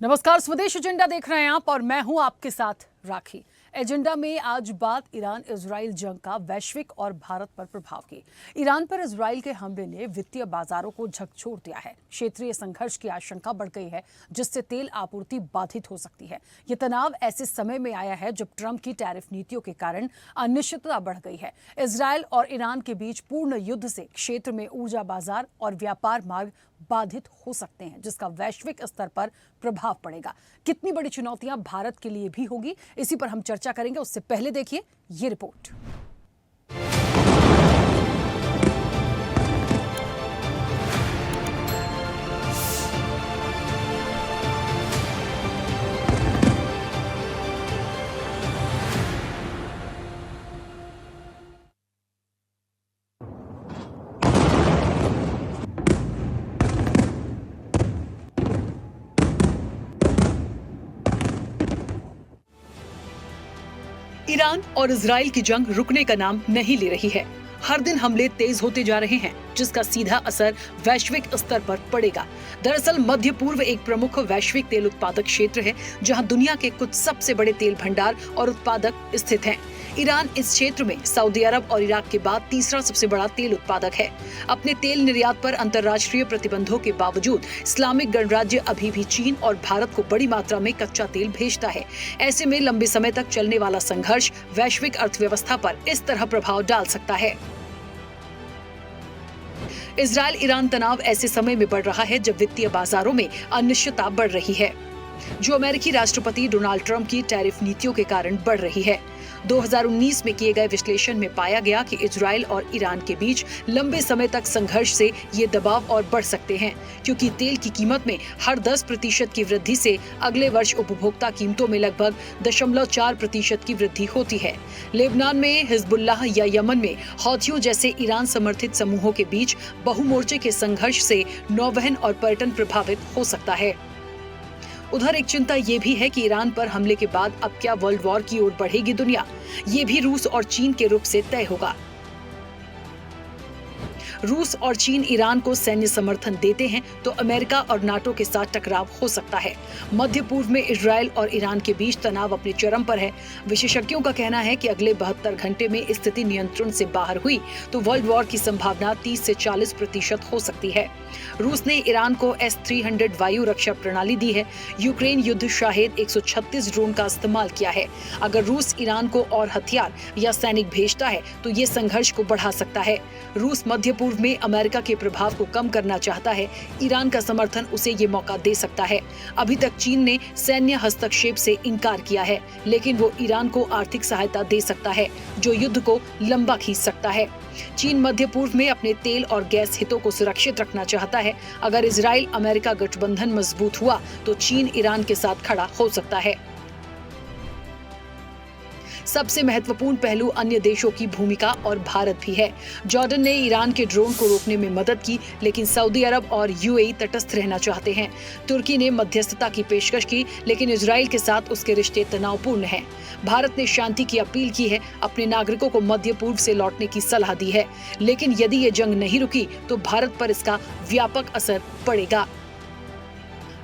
नमस्कार, स्वदेश एजेंडा देख रहे हैं आप और मैं हूं आपके साथ राखी। एजेंडा में आज बात ईरान इजराइल जंग का वैश्विक और भारत पर प्रभाव की। ईरान पर इजराइल के हमले ने वित्तीय बाजारों को झकझोर दिया है। क्षेत्रीय संघर्ष की आशंका बढ़ गई है, जिससे तेल आपूर्ति बाधित हो सकती है। ये तनाव ऐसे समय में आया है जब ट्रंप की टैरिफ नीतियों के कारण अनिश्चितता बढ़ गई है। इजराइल और ईरान के बीच पूर्ण युद्ध से क्षेत्र में ऊर्जा बाजार और व्यापार मार्ग बाधित हो सकते हैं, जिसका वैश्विक स्तर पर प्रभाव पड़ेगा। कितनी बड़ी चुनौतियां भारत के लिए भी होगी, इसी पर हम चर्चा करेंगे। उससे पहले देखिए ये रिपोर्ट। ईरान और इजराइल की जंग रुकने का नाम नहीं ले रही है। हर दिन हमले तेज होते जा रहे हैं, जिसका सीधा असर वैश्विक स्तर पर पड़ेगा। दरअसल मध्य पूर्व एक प्रमुख वैश्विक तेल उत्पादक क्षेत्र है, जहां दुनिया के कुछ सबसे बड़े तेल भंडार और उत्पादक स्थित हैं। ईरान इस क्षेत्र में सऊदी अरब और इराक के बाद तीसरा सबसे बड़ा तेल उत्पादक है। अपने तेल निर्यात पर अंतर्राष्ट्रीय प्रतिबंधों के बावजूद इस्लामिक गणराज्य अभी भी चीन और भारत को बड़ी मात्रा में कच्चा तेल भेजता है। ऐसे में लंबे समय तक चलने वाला संघर्ष वैश्विक अर्थव्यवस्था पर इस तरह प्रभाव डाल सकता है। इजराइल ईरान तनाव ऐसे समय में बढ़ रहा है जब वित्तीय बाजारों में अनिश्चितता बढ़ रही है, जो अमेरिकी राष्ट्रपति डोनाल्ड ट्रंप की टैरिफ नीतियों के कारण बढ़ रही है। 2019 में किए गए विश्लेषण में पाया गया कि इजराइल और ईरान के बीच लंबे समय तक संघर्ष से ये दबाव और बढ़ सकते हैं, क्योंकि तेल की कीमत में हर 10% की वृद्धि से अगले वर्ष उपभोक्ता कीमतों में लगभग 0.4% की वृद्धि होती है। लेबनान में हिजबुल्लाह या यमन में हौथियों जैसे ईरान समर्थित समूहों के बीच बहुमोर्चे के संघर्ष से नौवहन और पर्यटन प्रभावित हो सकता है। उधर एक चिंता ये भी है कि ईरान पर हमले के बाद अब क्या वर्ल्ड वॉर की ओर बढ़ेगी दुनिया, ये भी रूस और चीन के रुख से तय होगा। रूस और चीन ईरान को सैन्य समर्थन देते हैं तो अमेरिका और नाटो के साथ टकराव हो सकता है। मध्य पूर्व में इजराइल और ईरान के बीच तनाव अपने चरम पर है। विशेषज्ञों का कहना है कि अगले 72 घंटे में स्थिति नियंत्रण से बाहर हुई तो वर्ल्ड वॉर की संभावना 30 से 40% हो सकती है। रूस ने ईरान को S-300 वायु रक्षा प्रणाली दी है। यूक्रेन युद्ध शाहिद 136 ड्रोन का इस्तेमाल किया है। अगर रूस ईरान को और हथियार या सैनिक भेजता है तो ये संघर्ष को बढ़ा सकता है। रूस मध्य पूर्व में अमेरिका के प्रभाव को कम करना चाहता है। ईरान का समर्थन उसे ये मौका दे सकता है। अभी तक चीन ने सैन्य हस्तक्षेप से इनकार किया है, लेकिन वो ईरान को आर्थिक सहायता दे सकता है, जो युद्ध को लंबा खींच सकता है। चीन मध्य पूर्व में अपने तेल और गैस हितों को सुरक्षित रखना चाहता है। अगर इजराइल अमेरिका गठबंधन मजबूत हुआ तो चीन ईरान के साथ खड़ा हो सकता है। सबसे महत्वपूर्ण पहलू अन्य देशों की भूमिका और भारत भी है। जॉर्डन ने ईरान के ड्रोन को रोकने में मदद की, लेकिन सऊदी अरब और यूएई तटस्थ रहना चाहते हैं। तुर्की ने मध्यस्थता की पेशकश की, लेकिन इजराइल के साथ उसके रिश्ते तनावपूर्ण हैं। भारत ने शांति की अपील की है, अपने नागरिकों को मध्य पूर्व से लौटने की सलाह दी है। लेकिन यदि ये जंग नहीं रुकी तो भारत पर इसका व्यापक असर पड़ेगा।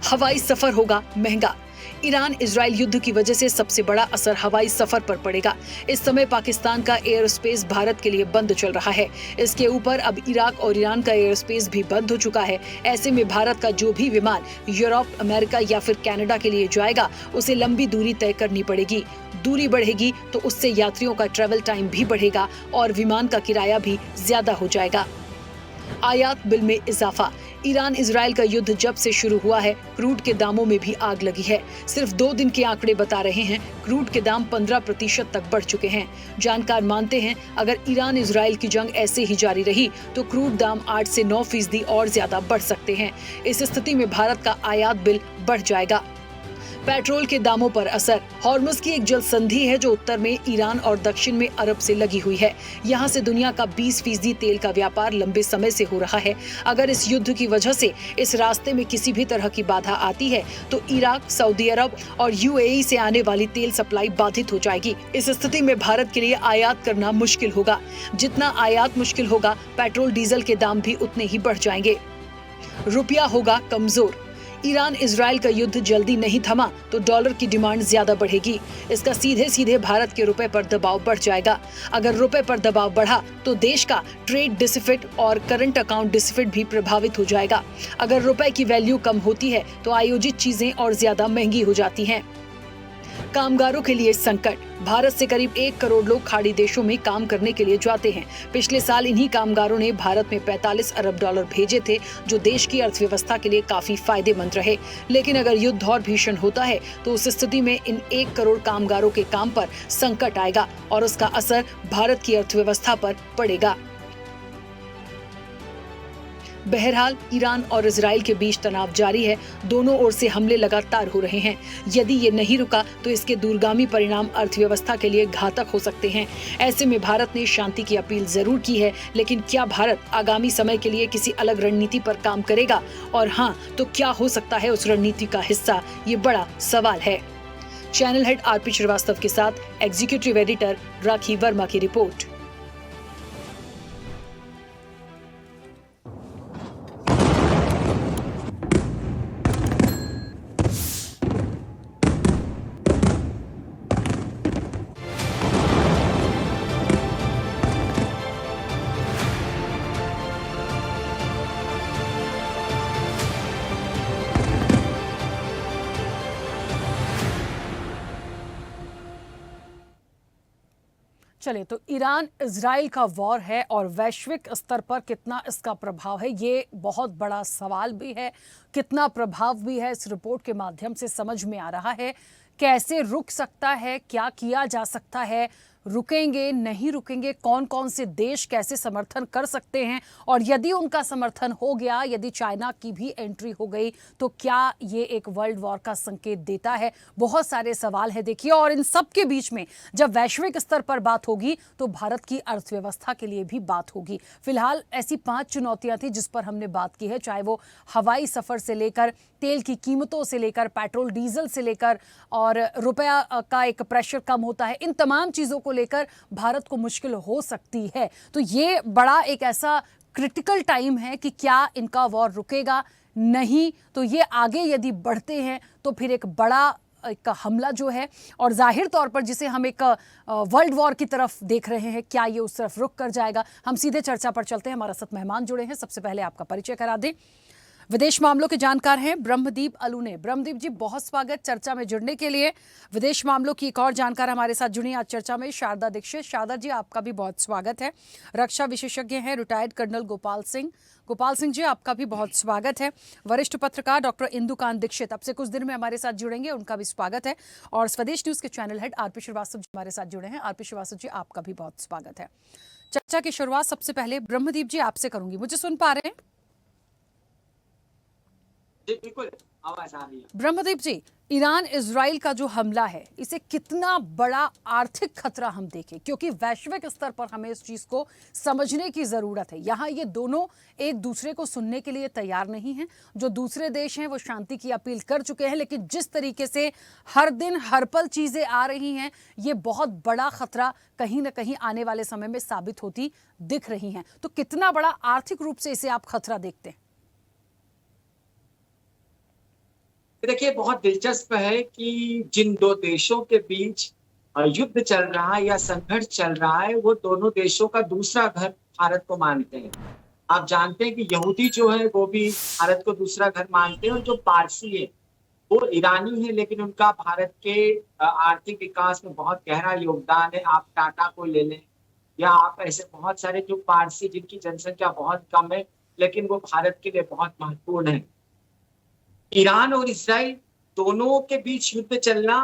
हवाई सफर होगा महंगा। ईरान इजराइल युद्ध की वजह से सबसे बड़ा असर हवाई सफर पर पड़ेगा। इस समय पाकिस्तान का एयर स्पेस भारत के लिए बंद चल रहा है। इसके ऊपर अब इराक और ईरान का एयर स्पेस भी बंद हो चुका है। ऐसे में भारत का जो भी विमान यूरोप, अमेरिका या फिर कनाडा के लिए जाएगा, उसे लंबी दूरी तय करनी पड़ेगी। दूरी बढ़ेगी तो उससे यात्रियों का ट्रैवल टाइम भी बढ़ेगा और विमान का किराया भी ज्यादा हो जाएगा। आयात बिल में इजाफा। ईरान इजराइल का युद्ध जब से शुरू हुआ है, क्रूड के दामों में भी आग लगी है। सिर्फ 2 दिन के आंकड़े बता रहे हैं, क्रूड के दाम 15% तक बढ़ चुके हैं। जानकार मानते हैं अगर ईरान इजराइल की जंग ऐसे ही जारी रही तो क्रूड दाम 8 से 9% और ज्यादा बढ़ सकते हैं। इस स्थिति में भारत का आयात बिल बढ़ जाएगा। पेट्रोल के दामों पर असर। हॉर्मुज की एक जल संधि है जो उत्तर में ईरान और दक्षिण में अरब से लगी हुई है। यहाँ से दुनिया का 20% तेल का व्यापार लंबे समय से हो रहा है। अगर इस युद्ध की वजह से इस रास्ते में किसी भी तरह की बाधा आती है तो इराक, सऊदी अरब और यूएई से आने वाली तेल सप्लाई बाधित हो जाएगी। इस स्थिति में भारत के लिए आयात करना मुश्किल होगा। जितना आयात मुश्किल होगा, पेट्रोल डीजल के दाम भी उतने ही बढ़ जाएंगे। रुपया होगा कमजोर। ईरान इजराइल का युद्ध जल्दी नहीं थमा तो डॉलर की डिमांड ज्यादा बढ़ेगी। इसका सीधे सीधे भारत के रुपए पर दबाव बढ़ जाएगा। अगर रुपए पर दबाव बढ़ा तो देश का ट्रेड डिफिसिट और करंट अकाउंट डिफिसिट भी प्रभावित हो जाएगा। अगर रुपए की वैल्यू कम होती है तो आयोजित चीजें और ज्यादा महंगी हो जाती हैं। कामगारों के लिए संकट। भारत से करीब 1 करोड़ लोग खाड़ी देशों में काम करने के लिए जाते हैं। पिछले साल इन्हीं कामगारों ने भारत में 45 अरब डॉलर भेजे थे, जो देश की अर्थव्यवस्था के लिए काफी फायदेमंद रहे। लेकिन अगर युद्ध और भीषण होता है तो उस स्थिति में इन 1 करोड़ कामगारों के काम पर संकट आएगा और उसका असर भारत की अर्थव्यवस्था पर पड़ेगा। बहरहाल ईरान और इजराइल के बीच तनाव जारी है। दोनों ओर से हमले लगातार हो रहे हैं। यदि ये नहीं रुका तो इसके दूरगामी परिणाम अर्थव्यवस्था के लिए घातक हो सकते हैं। ऐसे में भारत ने शांति की अपील जरूर की है, लेकिन क्या भारत आगामी समय के लिए किसी अलग रणनीति पर काम करेगा? और हाँ, तो क्या हो सकता है उस रणनीति का हिस्सा? ये बड़ा सवाल है। चैनल हेड आरपी श्रीवास्तव के साथ एग्जीक्यूटिव एडिटर राखी वर्मा की रिपोर्ट। चलिए, तो ईरान इजराइल का वॉर है और वैश्विक स्तर पर कितना इसका प्रभाव है, ये बहुत बड़ा सवाल भी है। कितना प्रभाव भी है, इस रिपोर्ट के माध्यम से समझ में आ रहा है। कैसे रुक सकता है, क्या किया जा सकता है, रुकेंगे नहीं रुकेंगे, कौन कौन से देश कैसे समर्थन कर सकते हैं, और यदि उनका समर्थन हो गया, यदि चाइना की भी एंट्री हो गई, तो क्या ये एक वर्ल्ड वॉर का संकेत देता है? बहुत सारे सवाल है देखिए। और इन सब के बीच में जब वैश्विक स्तर पर बात होगी तो भारत की अर्थव्यवस्था के लिए भी बात होगी। फिलहाल ऐसी 5 चुनौतियां थी जिस पर हमने बात की है, चाहे वो हवाई सफर से लेकर तेल की कीमतों से लेकर पेट्रोल डीजल से लेकर और रुपया का एक प्रेशर कम होता है, इन तमाम चीजों को लेकर भारत को मुश्किल हो सकती है। तो ये बड़ा एक ऐसा क्रिटिकल टाइम है कि क्या इनका वॉर रुकेगा, नहीं तो ये आगे यदि बढ़ते हैं तो फिर एक बड़ा एक हमला जो है, और जाहिर तौर पर जिसे हम एक वर्ल्ड वॉर की तरफ देख रहे हैं, क्या ये उस तरफ रुक कर जाएगा? हम सीधे चर्चा पर चलते हैं। हमारा साथ मेहमान जुड़े हैं। सबसे पहले आपका परिचय करा दें। विदेश मामलों के जानकार हैं ब्रह्मदीप अलूने। ब्रह्मदीप जी, बहुत स्वागत चर्चा में जुड़ने के लिए। विदेश मामलों की एक और जानकार हमारे साथ जुड़ी आज चर्चा में, शारदा दीक्षित। शारदा जी, आपका भी बहुत स्वागत है। रक्षा विशेषज्ञ हैं रिटायर्ड कर्नल गोपाल सिंह। गोपाल सिंह जी, आपका भी बहुत स्वागत है। वरिष्ठ पत्रकार डॉक्टर इंदुकांत दीक्षित अब से कुछ दिन में हमारे साथ जुड़ेंगे, उनका भी स्वागत है। और स्वदेश न्यूज के channel head RP Srivastava ji हमारे साथ जुड़े हैं। आरपी श्रीवास्तव जी, आपका भी बहुत स्वागत है। चर्चा की शुरुआत सबसे पहले ब्रह्मदीप जी आपसे करूंगी। मुझे सुन पा रहे हैं? बिल्कुल, आवाज आ रही है। ब्रह्मदीप जी, ईरान इजराइल का जो हमला है, इसे कितना बड़ा आर्थिक खतरा हम देखें, क्योंकि वैश्विक स्तर पर हमें इस चीज को समझने की जरूरत है। यहाँ ये दोनों एक दूसरे को सुनने के लिए तैयार नहीं हैं। जो दूसरे देश हैं वो शांति की अपील कर चुके हैं, लेकिन जिस तरीके से हर दिन हर पल चीजें आ रही हैं, ये बहुत बड़ा खतरा कहीं ना कहीं आने वाले समय में साबित होती दिख रही हैं। तो कितना बड़ा आर्थिक रूप से इसे आप खतरा देखते हैं? देखिए, बहुत दिलचस्प है कि जिन दो देशों के बीच युद्ध चल रहा है या संघर्ष चल रहा है, वो दोनों देशों का दूसरा घर भारत को मानते हैं। आप जानते हैं कि यहूदी जो है वो भी भारत को दूसरा घर मानते हैं, और जो पारसी है वो ईरानी है, लेकिन उनका भारत के आर्थिक विकास में बहुत गहरा योगदान है। आप टाटा को ले लें, या आप ऐसे बहुत सारे जो पारसी जिनकी जनसंख्या बहुत कम है, लेकिन वो भारत के लिए बहुत महत्वपूर्ण है। ईरान और इस्राइल दोनों के बीच युद्ध चलना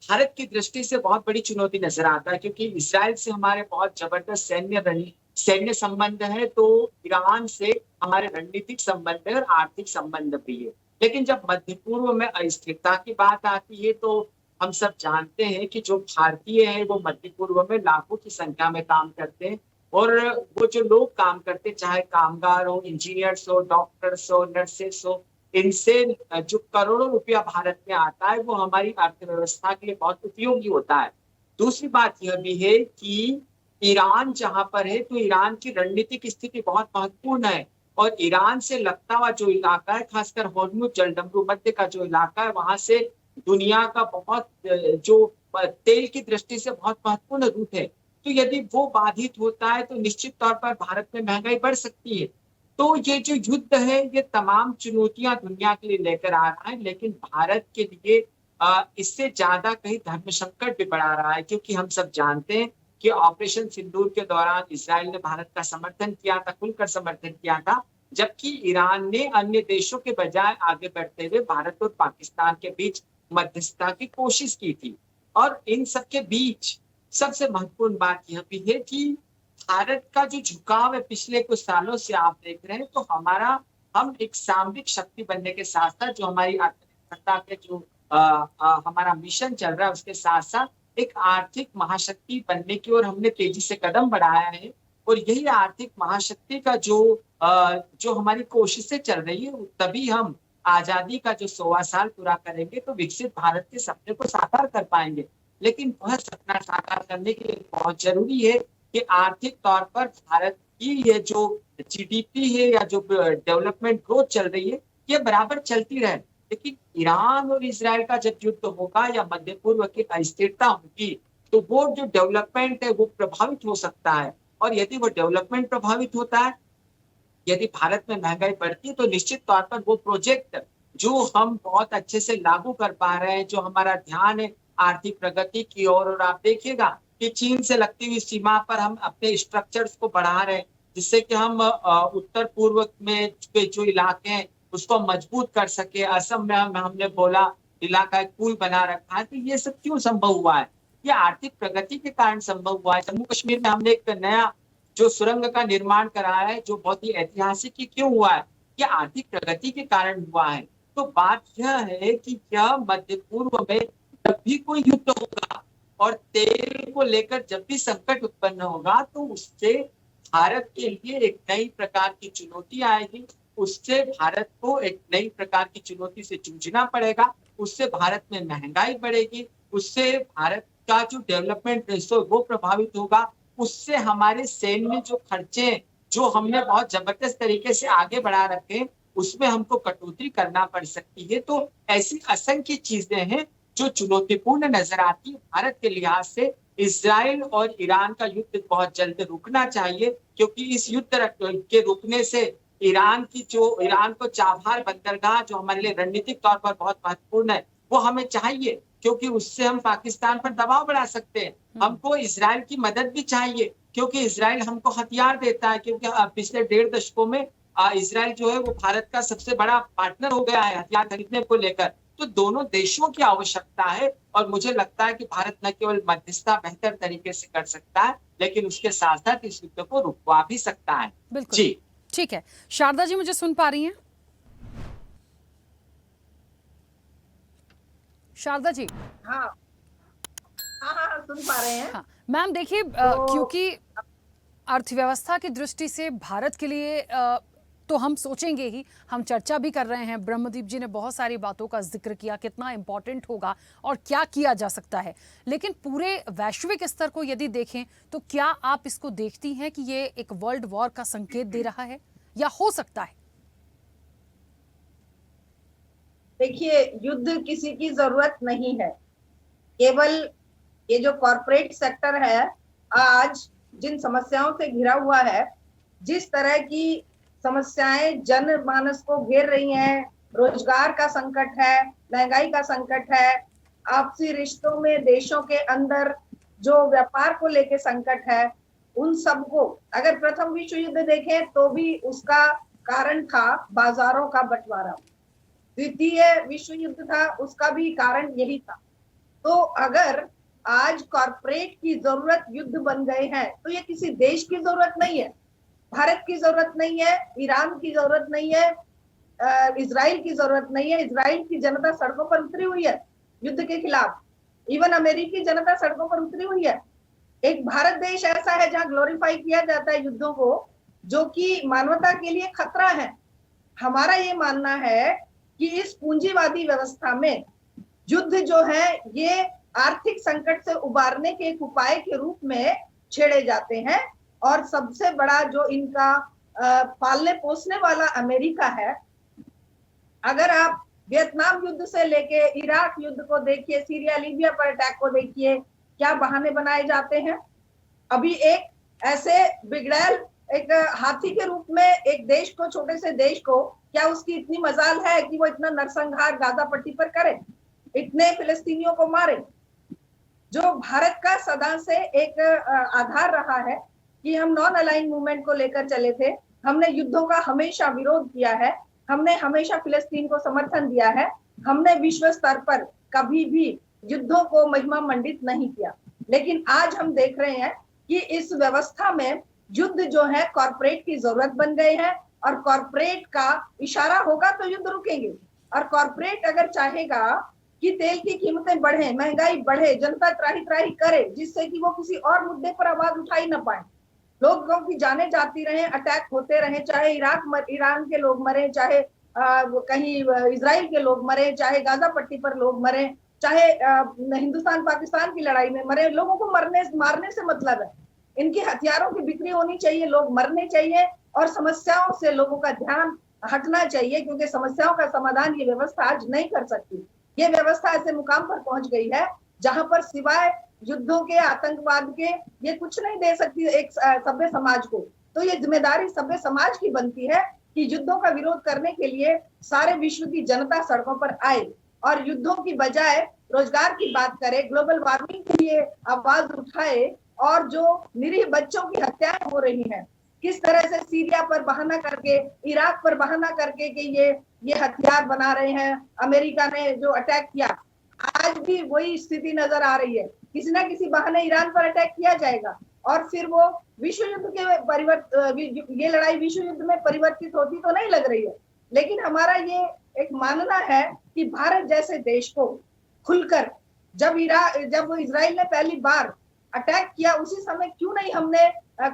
भारत की दृष्टि से बहुत बड़ी चुनौती नजर आता है, क्योंकि इस्राइल से हमारे बहुत जबरदस्त सैन्य संबंध है, तो ईरान से हमारे रणनीतिक संबंध है और आर्थिक संबंध भी है। लेकिन जब मध्य पूर्व में अस्थिरता की बात आती है, तो हम सब जानते हैं कि जो भारतीय है वो मध्य पूर्व में लाखों की संख्या में काम करते हैं, और वो जो लोग काम करते, चाहे कामगार हो, इंजीनियर्स हो, डॉक्टर्स हो, नर्सेस हो, इनसे जो करोड़ों रुपया भारत में आता है वो हमारी अर्थव्यवस्था के लिए बहुत उपयोगी होता है। दूसरी बात यह भी है कि ईरान जहां पर है तो ईरान की रणनीतिक स्थिति बहुत महत्वपूर्ण है। और ईरान से लगता हुआ जो इलाका है, खासकर हॉर्मुज जलडमरू मध्य का जो इलाका है, वहां से दुनिया का बहुत जो तेल की दृष्टि से बहुत महत्वपूर्ण रूट है। तो यदि वो बाधित होता है तो निश्चित तौर पर भारत में महंगाई बढ़ सकती है। तो ये जो युद्ध है, ये तमाम चुनौतियां दुनिया के लिए लेकर आ रहा है, लेकिन भारत के लिए इससे ज्यादा कहीं धर्म संकट भी बढ़ा रहा है, क्योंकि हम सब जानते हैं कि ऑपरेशन सिंदूर के दौरान इस्राएल ने भारत का समर्थन किया था, खुलकर समर्थन किया था, जबकि ईरान ने अन्य देशों के बजाय आगे बढ़ते हुए भारत और पाकिस्तान के बीच मध्यस्थता की कोशिश की थी। और इन सब के बीच सबसे महत्वपूर्ण बात यह भी है कि भारत का जो झुकाव है पिछले कुछ सालों से आप देख रहे हैं, तो हम एक सामरिक शक्ति बनने के साथ साथ जो हमारी आत्मनिर्भरता के जो हमारा मिशन चल रहा है, उसके साथ साथ एक आर्थिक महाशक्ति बनने की ओर हमने तेजी से कदम बढ़ाया है। और यही आर्थिक महाशक्ति का जो हमारी कोशिशें चल रही है, तभी हम आजादी का जो 100वां साल पूरा करेंगे तो विकसित भारत के सपने को साकार कर पाएंगे। लेकिन वह सपना साकार करने के लिए बहुत जरूरी है कि आर्थिक तौर पर भारत की ये जो जीडीपी है या जो डेवलपमेंट ग्रोथ चल रही है, ये बराबर चलती रहे। लेकिन ईरान और इजराइल का जब युद्ध होगा या मध्य पूर्व की अस्थिरता होगी, तो वो जो डेवलपमेंट है वो प्रभावित हो सकता है। और यदि वो डेवलपमेंट प्रभावित होता है, यदि भारत में महंगाई बढ़ती है, तो निश्चित तौर पर वो प्रोजेक्ट जो हम बहुत अच्छे से लागू कर पा रहे हैं, जो हमारा ध्यान है आर्थिक प्रगति की ओर, और आप देखिएगा कि चीन से लगती हुई सीमा पर हम अपने स्ट्रक्चर्स को बढ़ा रहे हैं, जिससे कि हम उत्तर पूर्व में जो इलाके हैं उसको मजबूत कर सके। असम में हमने बोला इलाका एक पुल बना रखा है। तो ये सब क्यों संभव हुआ है? ये आर्थिक प्रगति के कारण संभव हुआ है। जम्मू कश्मीर में हमने एक नया जो सुरंग का निर्माण कराया है, जो बहुत ही ऐतिहासिक ही क्यों हुआ है? ये आर्थिक प्रगति के कारण हुआ है। तो बात यह है कि क्या मध्य पूर्व में जब भी कोई युद्ध होगा और तेल को लेकर जब भी संकट उत्पन्न होगा, तो उससे भारत के लिए एक नई प्रकार की चुनौती आएगी। उससे भारत को एक नई प्रकार की चुनौती से जूझना पड़ेगा। उससे भारत में महंगाई बढ़ेगी, उससे भारत का जो डेवलपमेंट रेशो वो प्रभावित होगा। उससे हमारे सैन्य जो खर्चे जो हमने बहुत जबरदस्त तरीके से आगे बढ़ा रखे हैं, उसमें हमको कटौती करना पड़ सकती है। तो ऐसी असंख्य चीजें हैं जो चुनौतीपूर्ण नजर आती है भारत के लिहाज से। इजराइल और ईरान का युद्ध बहुत जल्द रुकना चाहिए, क्योंकि इस युद्ध के रुकने से ईरान को चाबहार बंदरगाह जो हमारे लिए रणनीतिक तौर पर बहुत महत्वपूर्ण है, वो हमें चाहिए, क्योंकि उससे हम पाकिस्तान पर दबाव बढ़ा सकते हैं। हमको इजराइल की मदद भी चाहिए, क्योंकि इजराइल हमको हथियार देता है, क्योंकि पिछले 1.5 दशकों में इजराइल जो है वो भारत का सबसे बड़ा पार्टनर हो गया है हथियार खरीदने को लेकर। तो दोनों देशों की आवश्यकता है, और मुझे लगता है कि भारत न केवल मध्यस्थता बेहतर तरीके से कर सकता है, लेकिन उसके साथ साथ इस युद्ध को रुकवा भी सकता है। बिल्कुल जी ठीक है। शारदा जी मुझे सुन पा रही हैं? शारदा जी? हाँ हाँ हाँ, सुन पा रहे हैं। हाँ मैम देखिए, क्योंकि अर्थव्यवस्था की दृष्टि से भारत के लिए तो हम सोचेंगे ही, हम चर्चा भी कर रहे हैं। ब्रह्मदीप जी ने बहुत सारी बातों का जिक्र किया, कितना इम्पोर्टेंट होगा और क्या किया जा सकता है। लेकिन पूरे वैश्विक स्तर को यदि देखें तो क्या आप इसको देखती हैं कि ये एक वर्ल्ड वॉर का संकेत दे रहा है या हो सकता है? देखिए, युद्ध किसी की जरूरत नहीं है। केवल ये जो कॉरपोरेट सेक्टर है आज जिन समस्याओं से घिरा हुआ है, जिस तरह की समस्याएं जनमानस को घेर रही हैं, रोजगार का संकट है, महंगाई का संकट है, आपसी रिश्तों में देशों के अंदर जो व्यापार को लेके संकट है, उन सबको अगर प्रथम विश्व युद्ध देखें तो भी उसका कारण था बाजारों का बंटवारा। द्वितीय विश्व युद्ध था, उसका भी कारण यही था। तो अगर आज कॉरपोरेट की जरूरत युद्ध बन गए हैं, तो ये किसी देश की जरूरत नहीं है, भारत की जरूरत नहीं है, ईरान की जरूरत नहीं है, इजराइल की जरूरत नहीं है। इजराइल की जनता सड़कों पर उतरी हुई है युद्ध के खिलाफ, इवन अमेरिकी जनता सड़कों पर उतरी हुई है। एक भारत देश ऐसा है जहां ग्लोरीफाई किया जाता है युद्धों को, जो कि मानवता के लिए खतरा है। हमारा ये मानना है कि इस पूंजीवादी व्यवस्था में युद्ध जो है ये आर्थिक संकट से उबारने के एक उपाय के रूप में छेड़े जाते हैं। और सबसे बड़ा जो इनका पालने पोसने वाला अमेरिका है। अगर आप वियतनाम युद्ध से लेके इराक युद्ध को देखिए, सीरिया लीबिया पर अटैक को देखिए, क्या बहाने बनाए जाते हैं। अभी एक ऐसे बिगड़ैल एक हाथी के रूप में एक देश को, छोटे से देश को, क्या उसकी इतनी मजाल है कि वो इतना नरसंहार गाजा पट्टी पर करे, इतने फिलिस्तीनियों को मारे। जो भारत का सदा से एक आधार रहा है कि हम नॉन अलाइन मूवमेंट को लेकर चले थे, हमने युद्धों का हमेशा विरोध किया है, हमने हमेशा फिलिस्तीन को समर्थन दिया है, हमने विश्व स्तर पर कभी भी युद्धों को महिमा मंडित नहीं किया। लेकिन आज हम देख रहे हैं कि इस व्यवस्था में युद्ध जो है कॉर्पोरेट की जरूरत बन गए हैं, और कॉर्पोरेट का इशारा होगा तो युद्ध रुकेंगे। और कॉर्पोरेट अगर चाहेगा कि तेल की कीमतें बढ़े, महंगाई बढ़े, जनता त्राही त्राही करे, जिससे कि वो किसी और मुद्दे पर आवाज उठा ही ना पाए, लोगों की जाने जाती रहे, अटैक होते रहे, चाहे ईरान के लोग मरे, चाहे कहीं इजराइल के लोग मरे, चाहे गाजा पट्टी पर लोग मरे, चाहे हिंदुस्तान पाकिस्तान की लड़ाई में मरे, लोगों को मारने से मतलब है। इनके हथियारों की बिक्री होनी चाहिए, लोग मरने चाहिए, और समस्याओं से लोगों का ध्यान हटना चाहिए, क्योंकि समस्याओं का समाधान ये व्यवस्था आज नहीं कर सकती। ये व्यवस्था ऐसे मुकाम पर पहुंच गई है जहां पर सिवाय युद्धों के, आतंकवाद के, ये कुछ नहीं दे सकती एक सभ्य समाज को। तो ये जिम्मेदारी सभ्य समाज की बनती है कि युद्धों का विरोध करने के लिए सारे विश्व की जनता सड़कों पर आए, और युद्धों की बजाय रोजगार की बात करे, ग्लोबल वार्मिंग के लिए आवाज उठाए, और जो निरीह बच्चों की हत्याएं हो रही हैं, किस तरह से सीरिया पर बहाना करके, इराक पर बहाना करके कि ये हथियार बना रहे हैं, अमेरिका ने जो अटैक किया, आज भी वही स्थिति नजर आ रही है। किसी ना किसी बहाने ईरान पर अटैक किया जाएगा, और फिर वो विश्व युद्ध के ये लड़ाई विश्व युद्ध में परिवर्तित होती तो नहीं लग रही है। लेकिन हमारा ये एक मानना है कि भारत जैसे देश को खुलकर, जब इजराइल ने पहली बार अटैक किया, उसी समय क्यों नहीं हमने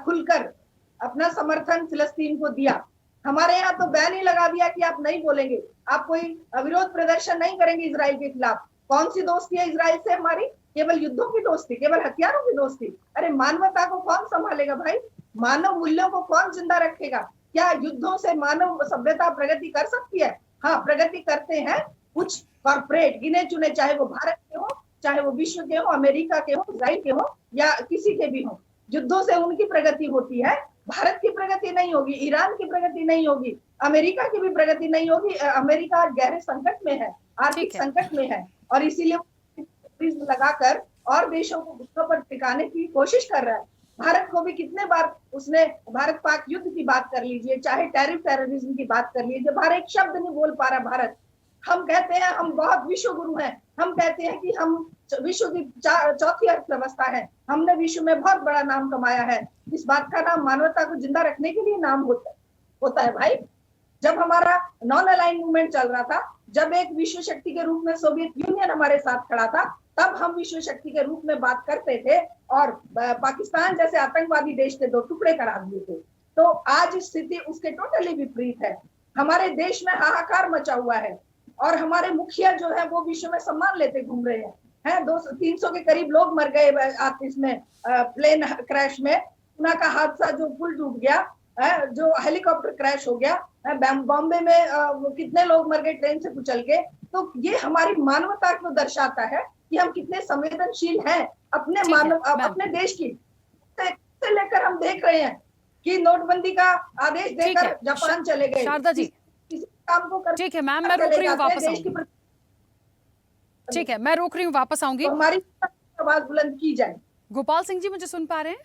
खुलकर अपना समर्थन फिलिस्तीन को दिया। हमारे यहाँ तो बैन ही लगा दिया कि आप नहीं बोलेंगे, आप कोई विरोध प्रदर्शन नहीं करेंगे इजराइल के खिलाफ। कौन सी दोस्ती है इजराइल से हमारी? केवल युद्धों की दोस्ती, केवल हथियारों की दोस्ती। अरे मानवता को कौन संभालेगा भाई? मानव मूल्यों को कौन जिंदा रखेगा? क्या युद्धों से मानव सभ्यता प्रगति कर सकती है? हाँ, प्रगति करते हैं कुछ कॉर्पोरेट गिने चुने, चाहे वो भारत के हो, चाहे वो विश्व के हो, अमेरिका के हो, इजराइल के हो, या किसी के भी हो। युद्धों से उनकी प्रगति होती है, भारत की प्रगति नहीं होगी, ईरान की प्रगति नहीं होगी, अमेरिका की भी प्रगति नहीं होगी। अमेरिका गहरे संकट में है, आर्थिक संकट में है, और इसीलिए लगाकर और देशों को घुटनों पर टिकाने की कोशिश कर रहा है। भारत को भी कितने बार उसने भारत पाक युद्ध की बात कर लीजिए, चाहे टेररिज्म की बात कर लीजिए, बाहर एक शब्द नहीं बोल पा रहा भारत। हम कहते हैं हम बहुत विश्व गुरु हैं, हम कहते हैं कि हम विश्व की चौथी अर्थव्यवस्था है, हमने विश्व में बहुत बड़ा नाम कमाया है। इस बात का नाम मानवता को जिंदा रखने के लिए नाम होता है भाई। जब हमारा नॉन अलाइन मूवमेंट चल रहा था, जब एक विश्व शक्ति के रूप में सोवियत यूनियन हमारे साथ खड़ा था, तब हम विश्व शक्ति के रूप में बात करते थे, और पाकिस्तान जैसे आतंकवादी देश के दो टुकड़े करा दिए थे। तो आज स्थिति उसके टोटली विपरीत है। हमारे देश में हाहाकार मचा हुआ है, और हमारे मुखिया जो है वो विश्व में सम्मान लेते घूम रहे हैं। 200-300 के करीब लोग मर गए इसमें प्लेन क्रैश में, पुणे का हादसा, जो पुल टूट गया, जो हेलीकॉप्टर क्रैश हो गया, बॉम्बे में कितने लोग मर गए ट्रेन से कुचल के। तो ये हमारी मानवता को दर्शाता है कि हम कितने संवेदनशील हैं अपने देश की। से लेकर हम देख रहे हैं कि नोटबंदी का आदेश देकर जापान चले गए। शारदा जी, काम को कर, ठीक है मैम, मैं रोक रही हूँ, वापस आऊंगी। ठीक है, मैं रोक रही हूँ, वापस आऊंगी। तो हमारी आवाज बुलंद की जाए। गोपाल सिंह जी, मुझे सुन पा रहे हैं?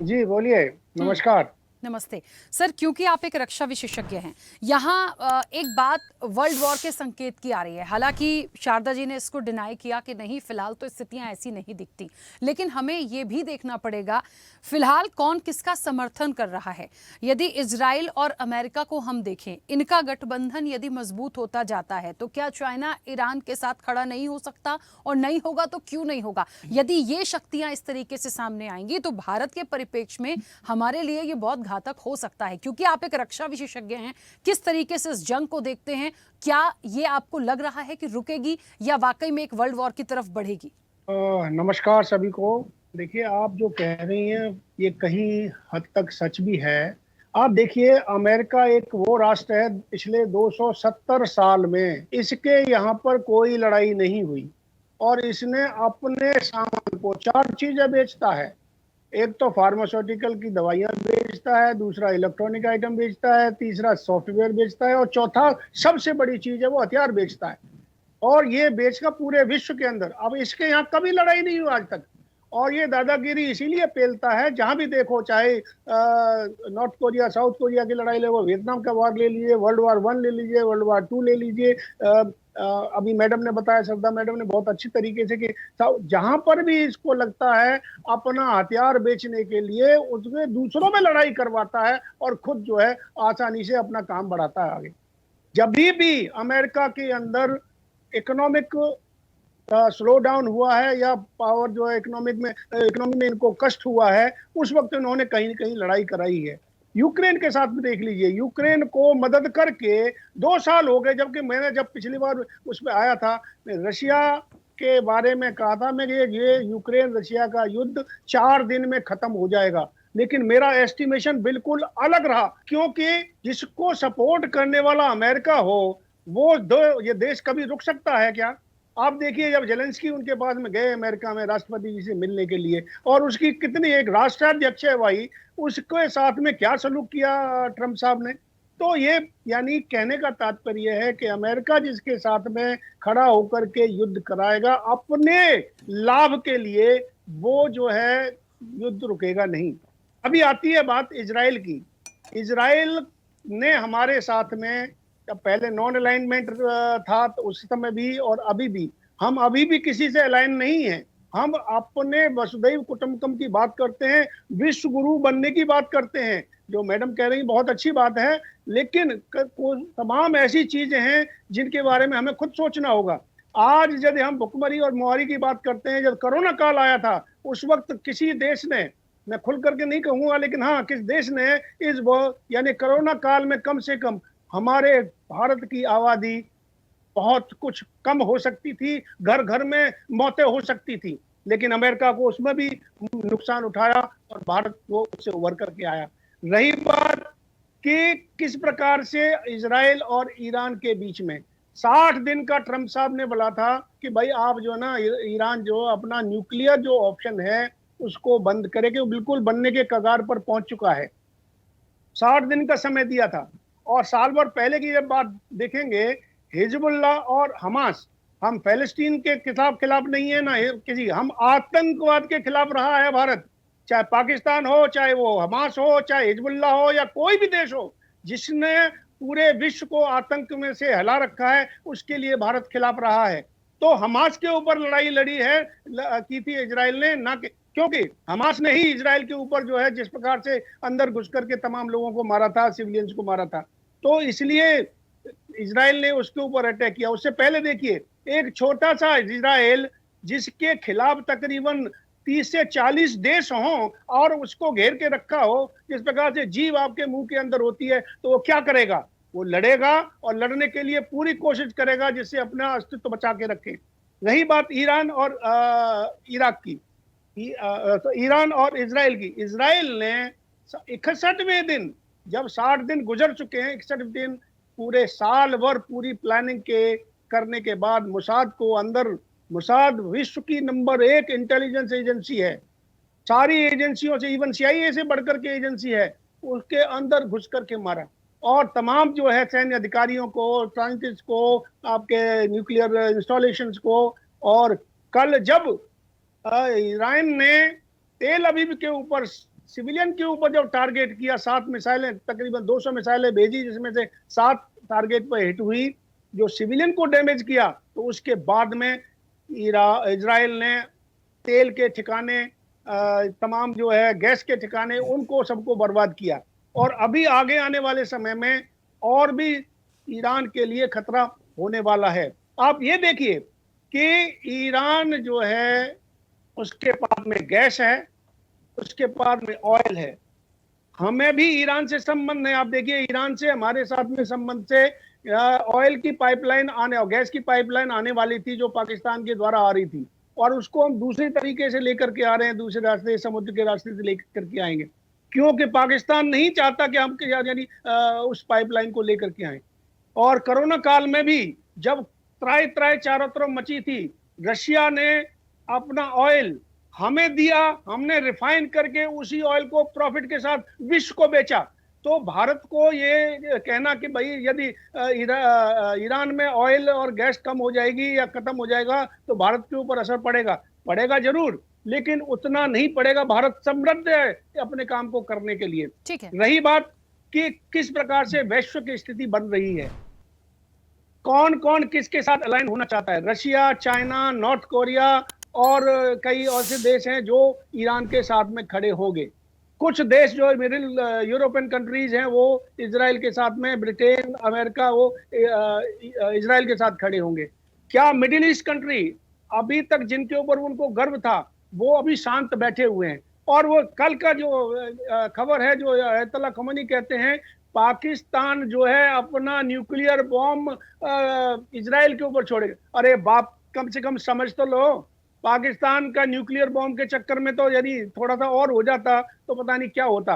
जी बोलिए। नमस्कार। नमस्ते सर, क्योंकि आप एक रक्षा विशेषज्ञ हैं, यहाँ एक बात वर्ल्ड वॉर के संकेत की आ रही है। हालांकि शारदा जी ने इसको डिनाई किया कि नहीं, फिलहाल तो स्थितियां ऐसी नहीं दिखती, लेकिन हमें ये भी देखना पड़ेगा फिलहाल कौन किसका समर्थन कर रहा है। यदि इजराइल और अमेरिका को हम देखें, इनका गठबंधन यदि मजबूत होता जाता है तो क्या चाइना ईरान के साथ खड़ा नहीं हो सकता? और नहीं होगा तो क्यों नहीं होगा? यदि ये शक्तियां इस तरीके से सामने आएंगी तो भारत के परिप्रेक्ष्य में हमारे लिए ये बहुत घातक हो सकता है। क्योंकि आप एक रक्षा विशेषज्ञ हैं, किस तरीके से इस जंग को देखते हैं? क्या ये आपको लग रहा है कि रुकेगी या वाकई में एक वर्ल्ड वॉर की तरफ बढ़ेगी? नमस्कार सभी को। देखिए, आप जो कह रही हैं ये कहीं हद तक सच भी है। आप देखिए, अमेरिका एक वो राष्ट्र है, पिछले 270 साल में इसके यहाँ पर कोई लड़ाई नहीं हुई और इसने अपने सामान को 4 चीजें बेचता है। एक तो फार्मास्यूटिकल की दवाइयां बेचता है, दूसरा इलेक्ट्रॉनिक आइटम बेचता है, तीसरा सॉफ्टवेयर बेचता है और चौथा सबसे बड़ी चीज है वो हथियार बेचता है। और ये बेचकर पूरे विश्व के अंदर, अब इसके यहाँ कभी लड़ाई नहीं हुई आज तक। और ये दादागिरी इसीलिए पेलता है, जहां भी देखो, चाहे नॉर्थ कोरिया साउथ कोरिया की लड़ाई ले लो, वियतनाम का वार ले लीजिए, वर्ल्ड war 1 ले लीजिए, वर्ल्ड war 2 ले लीजिए। अभी मैडम ने बताया, श्रद्धा मैडम ने बहुत अच्छी तरीके से कि जहां पर भी इसको लगता है अपना हथियार बेचने के लिए, उसमें दूसरों में लड़ाई करवाता है और खुद जो है आसानी से अपना काम बढ़ाता है आगे। जब भी अमेरिका के अंदर इकोनॉमिक स्लो डाउन हुआ है या पावर जो है इकोनॉमी में इनको कष्ट हुआ है, उस वक्त इन्होंने कहीं न कहीं लड़ाई कराई है। यूक्रेन के साथ में देख लीजिए, यूक्रेन को मदद करके 2 साल हो गए, जबकि मैंने जब पिछली बार उसमें आया था, रशिया के बारे में कहा था मैं कि ये यूक्रेन रशिया का युद्ध 4 दिन में खत्म हो जाएगा, लेकिन मेरा एस्टिमेशन बिल्कुल अलग रहा, क्योंकि जिसको सपोर्ट करने वाला अमेरिका हो, ये देश कभी रुक सकता है क्या? आप देखिए, जब जेलेंस्की उनके पास में गए अमेरिका में राष्ट्रपति जी से मिलने के लिए, और उसकी कितनी, एक राष्ट्राध्यक्ष है भाई, उसके साथ में क्या सलूक किया ट्रंप साहब ने। तो ये यानी कहने का तात्पर्य है कि अमेरिका जिसके साथ में खड़ा होकर के युद्ध कराएगा अपने लाभ के लिए, वो जो है युद्ध रुकेगा नहीं। अभी आती है बात इजराइल की। इजराइल ने हमारे साथ में, जब पहले नॉन अलाइनमेंट था तो उस समय भी और अभी भी, हम अभी भी किसी से अलाइन नहीं है। हम अपने वसुधैव कुटुंबकम की बात करते हैं, विश्व गुरु बनने की बात करते हैं, जो मैडम कह रही बहुत अच्छी बात है, लेकिन तमाम ऐसी चीजें हैं जिनके बारे में हमें खुद सोचना होगा। आज यदि हम भुखमरी और मुहारी की बात करते हैं, जब कोरोना काल आया था, उस वक्त किसी देश ने, मैं खुल करके नहीं कहूंगा, लेकिन हाँ, किस देश ने इस यानी कोरोना काल में कम से कम हमारे भारत की आबादी बहुत कुछ कम हो सकती थी, घर घर में मौतें हो सकती थी, लेकिन अमेरिका को उसमें भी नुकसान उठाया और भारत को उससे उभर करके आया। रही बात कि किस प्रकार से इजराइल और ईरान के बीच में 60 दिन का ट्रंप साहब ने बोला था कि भाई आप जो ना, ईरान जो अपना न्यूक्लियर जो ऑप्शन है उसको बंद करे, कि वो बिल्कुल बनने के कगार पर पहुंच चुका है। 60 दिन का समय दिया था। और साल भर पहले की जब बात देखेंगे, हिजबुल्लाह और हमास, हम फलस्तीन के खिलाफ नहीं है ना किसी, हम आतंकवाद के खिलाफ रहा है भारत। चाहे पाकिस्तान हो, चाहे वो हमास हो, चाहे हिजबुल्लाह हो, या कोई भी देश हो जिसने पूरे विश्व को आतंक में से हिला रखा है, उसके लिए भारत खिलाफ रहा है। तो हमास के ऊपर लड़ाई लड़ी है, की थी इजराइल ने, ना कि, क्योंकि हमास ने ही इजराइल के ऊपर जो है जिस प्रकार से अंदर घुस करके तमाम लोगों को मारा था, सिविलियंस को मारा था, तो इसलिए इजराइल ने उसके ऊपर अटैक किया। उससे पहले देखिए, एक छोटा सा इजराइल जिसके खिलाफ तकरीबन 30 से 40 देश हों और उसको घेर के रखा हो, जिस प्रकार से जीव आपके मुंह के अंदर होती है, तो वो क्या करेगा? वो लड़ेगा और लड़ने के लिए पूरी कोशिश करेगा जिससे अपना अस्तित्व बचा के रखे। रही बात ईरान और इराक की, तो ईरान और इजराइल की, इजराइल ने 61वें दिन, जब 60 दिन गुजर चुके हैं, 61 दिन पूरे साल भर पूरी प्लानिंग के करने के बाद, मोसाद को अंदर, मोसाद विश्व की नंबर 1 इंटेलिजेंस एजेंसी है, सारी एजेंसियों से, इवन CIA से बढ़कर के एजेंसी है, उसके अंदर घुस करके मारा और तमाम जो है सैन्य अधिकारियों को, साइंटिस्ट को, आपके न्यूक्लियर इंस्टॉलेशंस को। और कल जब ईरान ने तेल अवीव के ऊपर, सिविलियन के ऊपर जब टारगेट किया, 7 मिसाइलें, तकरीबन 200 मिसाइलें भेजी, जिसमें से 7 टारगेट पर हिट हुई, जो सिविलियन को डैमेज किया, तो उसके बाद में इजराइल ने तेल के ठिकाने, तमाम जो है गैस के ठिकाने, उनको सबको बर्बाद किया। और अभी आगे आने वाले समय में और भी ईरान के लिए खतरा होने वाला है। आप ये देखिए कि ईरान जो है, उसके पास में गैस है, उसके पास में ऑयल है, हमें भी ईरान से संबंध है। आप देखिए, ईरान से हमारे साथ में संबंध से ऑयल की पाइपलाइन आने और गैस की पाइपलाइन आने वाली थी, जो पाकिस्तान के द्वारा आ रही थी, और उसको हम दूसरे तरीके से लेकर के आ रहे हैं, दूसरे रास्ते, समुद्र के रास्ते से लेकर के आएंगे। क्योंकि पाकिस्तान नहीं चाहता कि हम यानी उस पाइपलाइन को लेकर के आए। और कोरोना काल में भी जब त्राई त्राई चारों तरफ मची थी, रशिया ने अपना ऑयल हमें दिया, हमने रिफाइन करके उसी ऑयल को प्रॉफिट के साथ विश्व को बेचा। तो भारत को ये कहना कि भाई यदि ईरान में ऑयल और गैस कम हो जाएगी या खत्म हो जाएगा तो भारत के ऊपर असर पड़ेगा जरूर, लेकिन उतना नहीं पड़ेगा। भारत समृद्ध है अपने काम को करने के लिए। ठीक है। रही बात कि किस प्रकार से वैश्व की स्थिति बन रही है, कौन कौन किसके साथ अलाइन होना चाहता है, रशिया, चाइना, नॉर्थ कोरिया और कई ऐसे देश हैं जो ईरान के साथ में खड़े होंगे। कुछ देश जो मिडिल यूरोपियन कंट्रीज हैं वो इजराइल के साथ में, ब्रिटेन, अमेरिका, वो इजराइल के साथ खड़े होंगे। क्या मिडिल ईस्ट कंट्री अभी तक जिनके ऊपर उनको गर्व था वो अभी शांत बैठे हुए हैं? और वो कल का जो खबर है जो अयतुल्ला खमेनी कहते हैं, पाकिस्तान जो है अपना न्यूक्लियर बॉम्ब इजराइल के ऊपर छोड़ेगा। अरे बाप, कम से कम समझ तो लो, पाकिस्तान का न्यूक्लियर बॉम्ब के चक्कर में तो यदि थोड़ा सा और हो जाता तो पता नहीं क्या होता।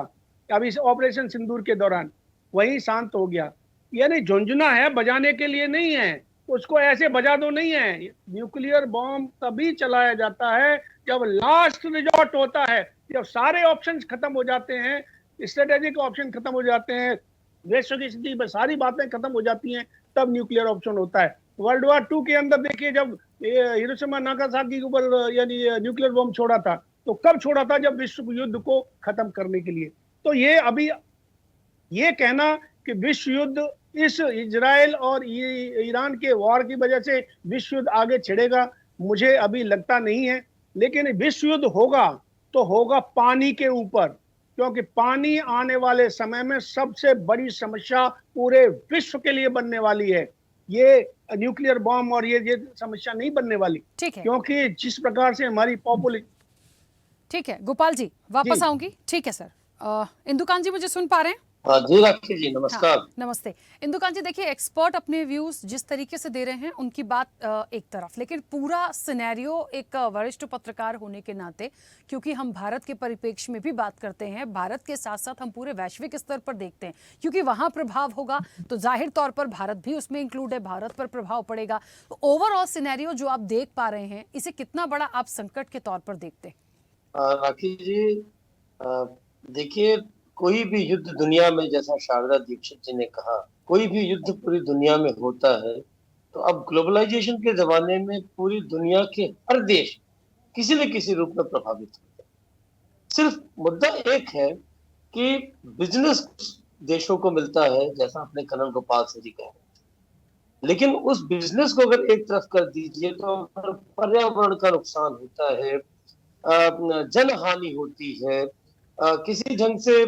अभी इस ऑपरेशन सिंदूर के दौरान वही शांत हो गया। यानी झुंझुना है, बजाने के लिए नहीं है, उसको ऐसे बजा दो नहीं है। न्यूक्लियर बॉम्ब तभी चलाया जाता है जब लास्ट रिजॉर्ट होता है, जब सारे ऑप्शंस खत्म हो जाते हैं, स्ट्रेटेजिक ऑप्शन खत्म हो जाते हैं, विश्व की स्थिति में सारी बातें खत्म हो जाती हैं, तब न्यूक्लियर ऑप्शन होता है। वर्ल्ड वॉर 2 के अंदर देखिए, जब हिरोशिमा नागासाकी के ऊपर यानी न्यूक्लियर बॉम्ब छोड़ा था, तो कब छोड़ा था? जब विश्व युद्ध को खत्म करने के लिए। तो ये अभी ये कहना कि विश्व युद्ध इस इजराइल और ईरान के वॉर की वजह से विश्व युद्ध आगे छिड़ेगा, मुझे अभी लगता नहीं है। लेकिन विश्व युद्ध होगा तो होगा पानी के ऊपर, क्योंकि पानी आने वाले समय में सबसे बड़ी समस्या पूरे विश्व के लिए बनने वाली है। ये न्यूक्लियर बॉम्ब और ये समस्या नहीं बनने वाली। ठीक है, क्योंकि जिस प्रकार से हमारी पॉपुलेशन। ठीक है गोपाल जी, वापस आऊंगी। ठीक है सर। इंदुकान जी मुझे सुन पा रहे हैं? जी राखी जी, नमस्कार। हाँ, नमस्ते इंदुकान जी। देखिए, एक्सपर्ट अपने व्यूज जिस तरीके से दे रहे हैं उनकी बात एक तरफ, लेकिन पूरा सिनेरियो एक वरिष्ठ पत्रकार होने के नाते, क्योंकि हम भारत के परिप्रेक्ष्य में भी बात करते हैं, भारत के साथ साथ हम पूरे वैश्विक स्तर पर देखते हैं, क्योंकि वहां प्रभाव होगा तो जाहिर तौर पर भारत भी उसमें इंक्लूड है, भारत पर प्रभाव पड़ेगा। तो ओवरऑल सिनेरियो जो आप देख पा रहे हैं, इसे कितना बड़ा आप संकट के तौर पर देखते हैं? राखी जी, देखिए, कोई भी युद्ध दुनिया में, जैसा शारदा दीक्षित जी ने कहा, कोई भी युद्ध पूरी दुनिया में होता है तो अब ग्लोबलाइजेशन के जमाने में पूरी दुनिया के हर देश किसी न किसी रूप में प्रभावित होते हैं। सिर्फ मुद्दा एक है कि बिजनेस देशों को मिलता है, जैसा अपने कर्नल गोपाल सिंह जी कह रहे थे, लेकिन उस बिजनेस को अगर एक तरफ कर दीजिए तो पर्यावरण का नुकसान होता है, जन हानि होती है, किसी ढंग से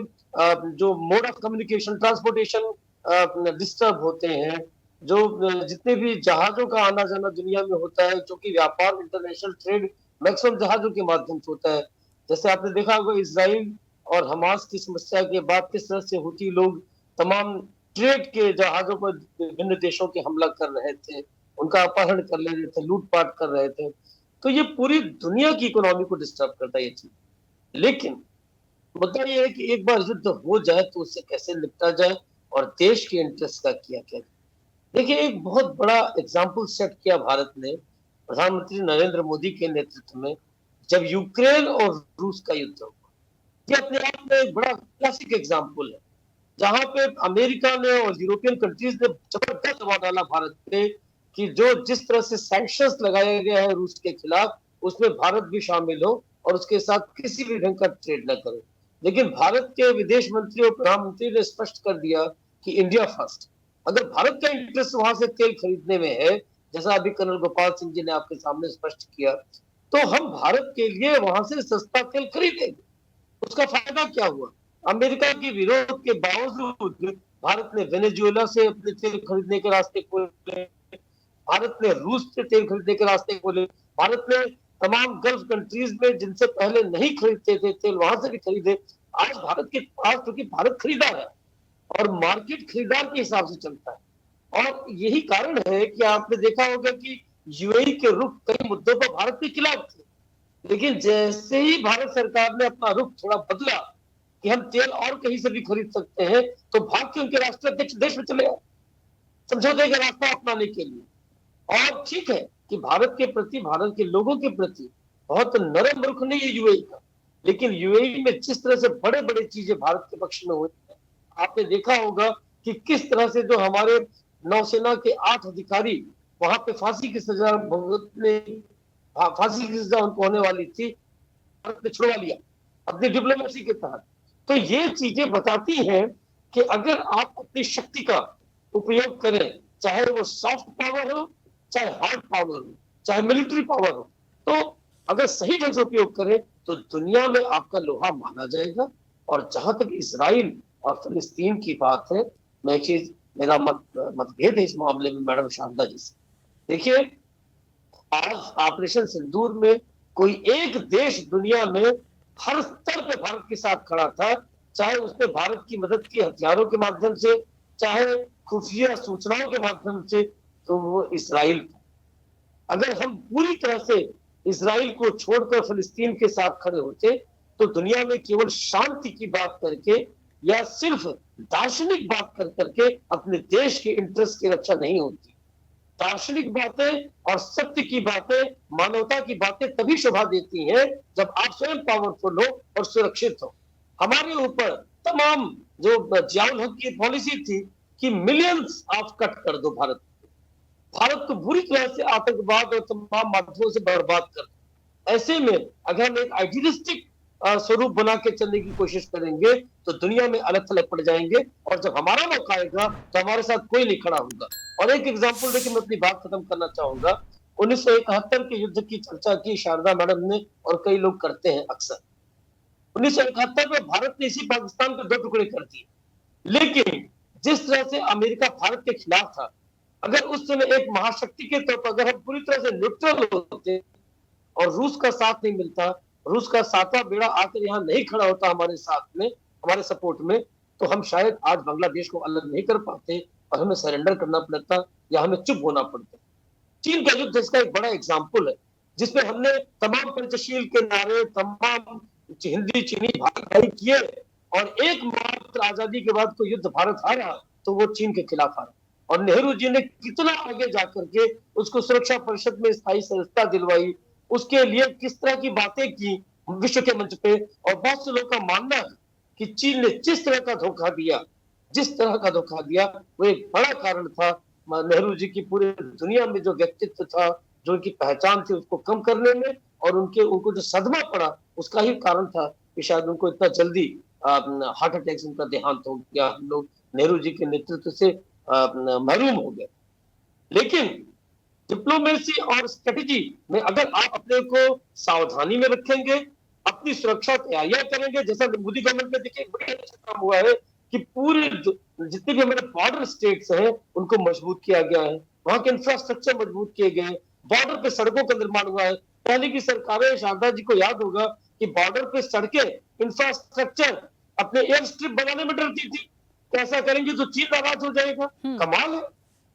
जो mode of communication, transportation disturb होते हैं, जो जितने भी जहाजों का आना जाना दुनिया में होता है, जो कि व्यापार, इंटरनेशनल ट्रेड मैक्सिमम जहाजों के माध्यम से होता है। जैसे आपने देखा होगा इजराइल और हमास की समस्या के बाद किस तरह से हुती लोग तमाम ट्रेड के जहाजों पर विभिन्न देशों के हमला कर रहे थे, उनका अपहरण कर ले रहे थे, लूटपाट कर रहे थे। तो ये पूरी दुनिया की इकोनॉमी को डिस्टर्ब करता है ये चीज। लेकिन मुद्दा ये है कि एक बार युद्ध हो जाए तो उससे कैसे निपटा जाए और देश के इंटरेस्ट का किया क्या। देखिए, एक बहुत बड़ा एग्जाम्पल सेट किया भारत ने प्रधानमंत्री नरेंद्र मोदी के नेतृत्व में, जब यूक्रेन और रूस का युद्ध हुआ। ये अपने आप में एक बड़ा क्लासिक एग्जाम्पल है, जहां पे अमेरिका ने और यूरोपियन कंट्रीज ने जबरदस्त दबाव डाला भारत पे कि जो जिस तरह से सैंक्शंस लगाया गया है रूस के खिलाफ, उसमें भारत भी शामिल हो और उसके साथ किसी भी ढंग का ट्रेड न करो। लेकिन भारत के विदेश मंत्री और प्रधानमंत्री ने स्पष्ट कर दिया कि इंडिया फर्स्ट। अगर भारत का इंटरेस्ट वहां से तेल खरीदने में है, जैसा अभी कर्नल गोपाल सिंह जी ने आपके सामने स्पष्ट किया, तो हम भारत के लिए वहां से सस्ता तेल खरीदेंगे। उसका फायदा क्या हुआ? अमेरिका के विरोध के बावजूद भारत ने वेनेजुएला से अपने तेल खरीदने के रास्ते खोले, भारत ने रूस से तेल खरीदने के रास्ते खोले, भारत ने तमाम गल्फ कंट्रीज में जिनसे पहले नहीं खरीदते थे तेल, वहां से भी खरीदे। आज भारत के पास, क्योंकि भारत खरीदार है और मार्केट खरीदार के हिसाब से चलता है, और यही कारण है कि आपने देखा होगा कि यूएई के रुख कई मुद्दों पर भारत के खिलाफ थे, लेकिन जैसे ही भारत सरकार ने अपना रुख थोड़ा बदला, कि हम तेल और कहीं से भी खरीद सकते हैं, तो भाग के उनके राष्ट्राध्यक्ष देश में चले गए समझौते का रास्ता अपनाने के लिए। और ठीक है कि भारत के प्रति, भारत के लोगों के प्रति बहुत नरम रुख नहीं है यूएई का, लेकिन यूएई में जिस तरह से बड़े बड़े चीजें भारत के पक्ष में हुई है, आपने देखा होगा कि किस तरह से जो हमारे नौसेना के 8 अधिकारी वहां पे फांसी की सजा भुगतने, फांसी की सजा उनको होने वाली थी, भारत ने छुड़वा लिया अपनी डिप्लोमेसी के तहत। तो ये चीजें बताती हैं कि अगर आप अपनी शक्ति का उपयोग करें, चाहे वो सॉफ्ट पावर हो, चाहे हार्ड पावर हो, चाहे मिलिट्री पावर हो, तो अगर सही ढंग से उपयोग करें तो दुनिया में आपका लोहा माना जाएगा। और जहां तक इजराइल और फिलिस्तीन की बात है, मैं चीज मेरा मतभेद है इस मामले में मैडम शारदा जी से। देखिए, आज ऑपरेशन सिंदूर में कोई एक देश दुनिया में हर स्तर पे भारत के साथ खड़ा था, चाहे उसने भारत की मदद की हथियारों के माध्यम से, चाहे खुफिया सूचनाओं के माध्यम से, तो वो इजराइल था। अगर हम पूरी तरह से इजराइल को छोड़कर फिलिस्तीन के साथ खड़े होते तो दुनिया में केवल शांति की बात करके या सिर्फ दार्शनिक बात कर करके अपने देश के इंटरेस्ट की रक्षा नहीं होती। दार्शनिक बातें और सत्य की बातें, मानवता की बातें तभी शोभा देती हैं जब आप स्वयं पावरफुल हो और सुरक्षित हो। हमारे ऊपर तमाम जो जियाउल हक की पॉलिसी थी कि मिलियंस ऑफ कट कर दो भारत को बुरी तरह से आतंकवाद और तमाम माध्यमों से बर्बाद कर दो। ऐसे में अगर हम एक आइडियलिस्टिक स्वरूप बना के चलने की कोशिश करेंगे तो दुनिया में अलग थलग पड़ जाएंगे, और जब हमारा मौका आएगा तो हमारे साथ कोई नहीं खड़ा होगा। और एक एग्जाम्पल देके मैं अपनी बात खत्म करना चाहूंगा। 1971 के युद्ध की चर्चा की शारदा मैडम ने, और कई लोग करते हैं अक्सर। 1971 में भारत ने इसी पाकिस्तान को 2 टुकड़े कर दिए, लेकिन जिस तरह से अमेरिका भारत के खिलाफ था, अगर उस समय एक महाशक्ति के तौर पर अगर हम पूरी तरह से न्यूट्रल होते और रूस का साथ नहीं मिलता, रूस का सातवां बेड़ा आकर यहाँ नहीं खड़ा होता हमारे साथ में, हमारे सपोर्ट में, तो हम शायद आज बांग्लादेश को अलग नहीं कर पाते और हमें सरेंडर करना पड़ता या हमें चुप होना पड़ता। चीन का युद्ध इसका एक बड़ा एग्जाम्पल है, जिसमें हमने तमाम पंचशील के नारे, तमाम हिंदी चीनी भाई किए, और एकमात्र आजादी के बाद कोई युद्ध भारत हारा तो वो चीन के खिलाफ हारा। और नेहरू जी ने कितना आगे जाकर के उसको सुरक्षा परिषद में स्थायी सदस्यता दिलवाई, उसके लिए किस तरह की बातें की विश्व के मंच पे। और बहुत से लोगों का मानना है कि चीन ने जिस तरह का धोखा दिया वो एक बड़ा कारण था नेहरू जी की पूरी दुनिया में जो व्यक्तित्व था, जो उनकी पहचान थी, उसको कम करने में, और उनको जो सदमा पड़ा उसका ही कारण था कि शायद उनको इतना जल्दी हार्ट अटैक से उनका देहांत हो गया। हम लोग नेहरू जी के नेतृत्व से महरूम हो गए। लेकिन डिप्लोमेसी और स्ट्रेटेजी में अगर आप अपने को सावधानी में रखेंगे, अपनी सुरक्षा तैयारियां करेंगे, जैसा मोदी गवर्नमेंट में देखिए बड़ा अच्छा काम हुआ है कि पूरे जितने भी हमारे बॉर्डर स्टेट्स हैं उनको मजबूत किया गया है, वहां के इंफ्रास्ट्रक्चर मजबूत किए गए, बॉर्डर पे सड़कों का निर्माण हुआ है। पहले की सरकारें, शारदा जी को याद होगा कि बॉर्डर पे सड़कें, इंफ्रास्ट्रक्चर अपने एयर स्ट्रिप बनाने में डरती थी, ऐसा करेंगे तो चीन नाराज हो जाएगा। कमाल है,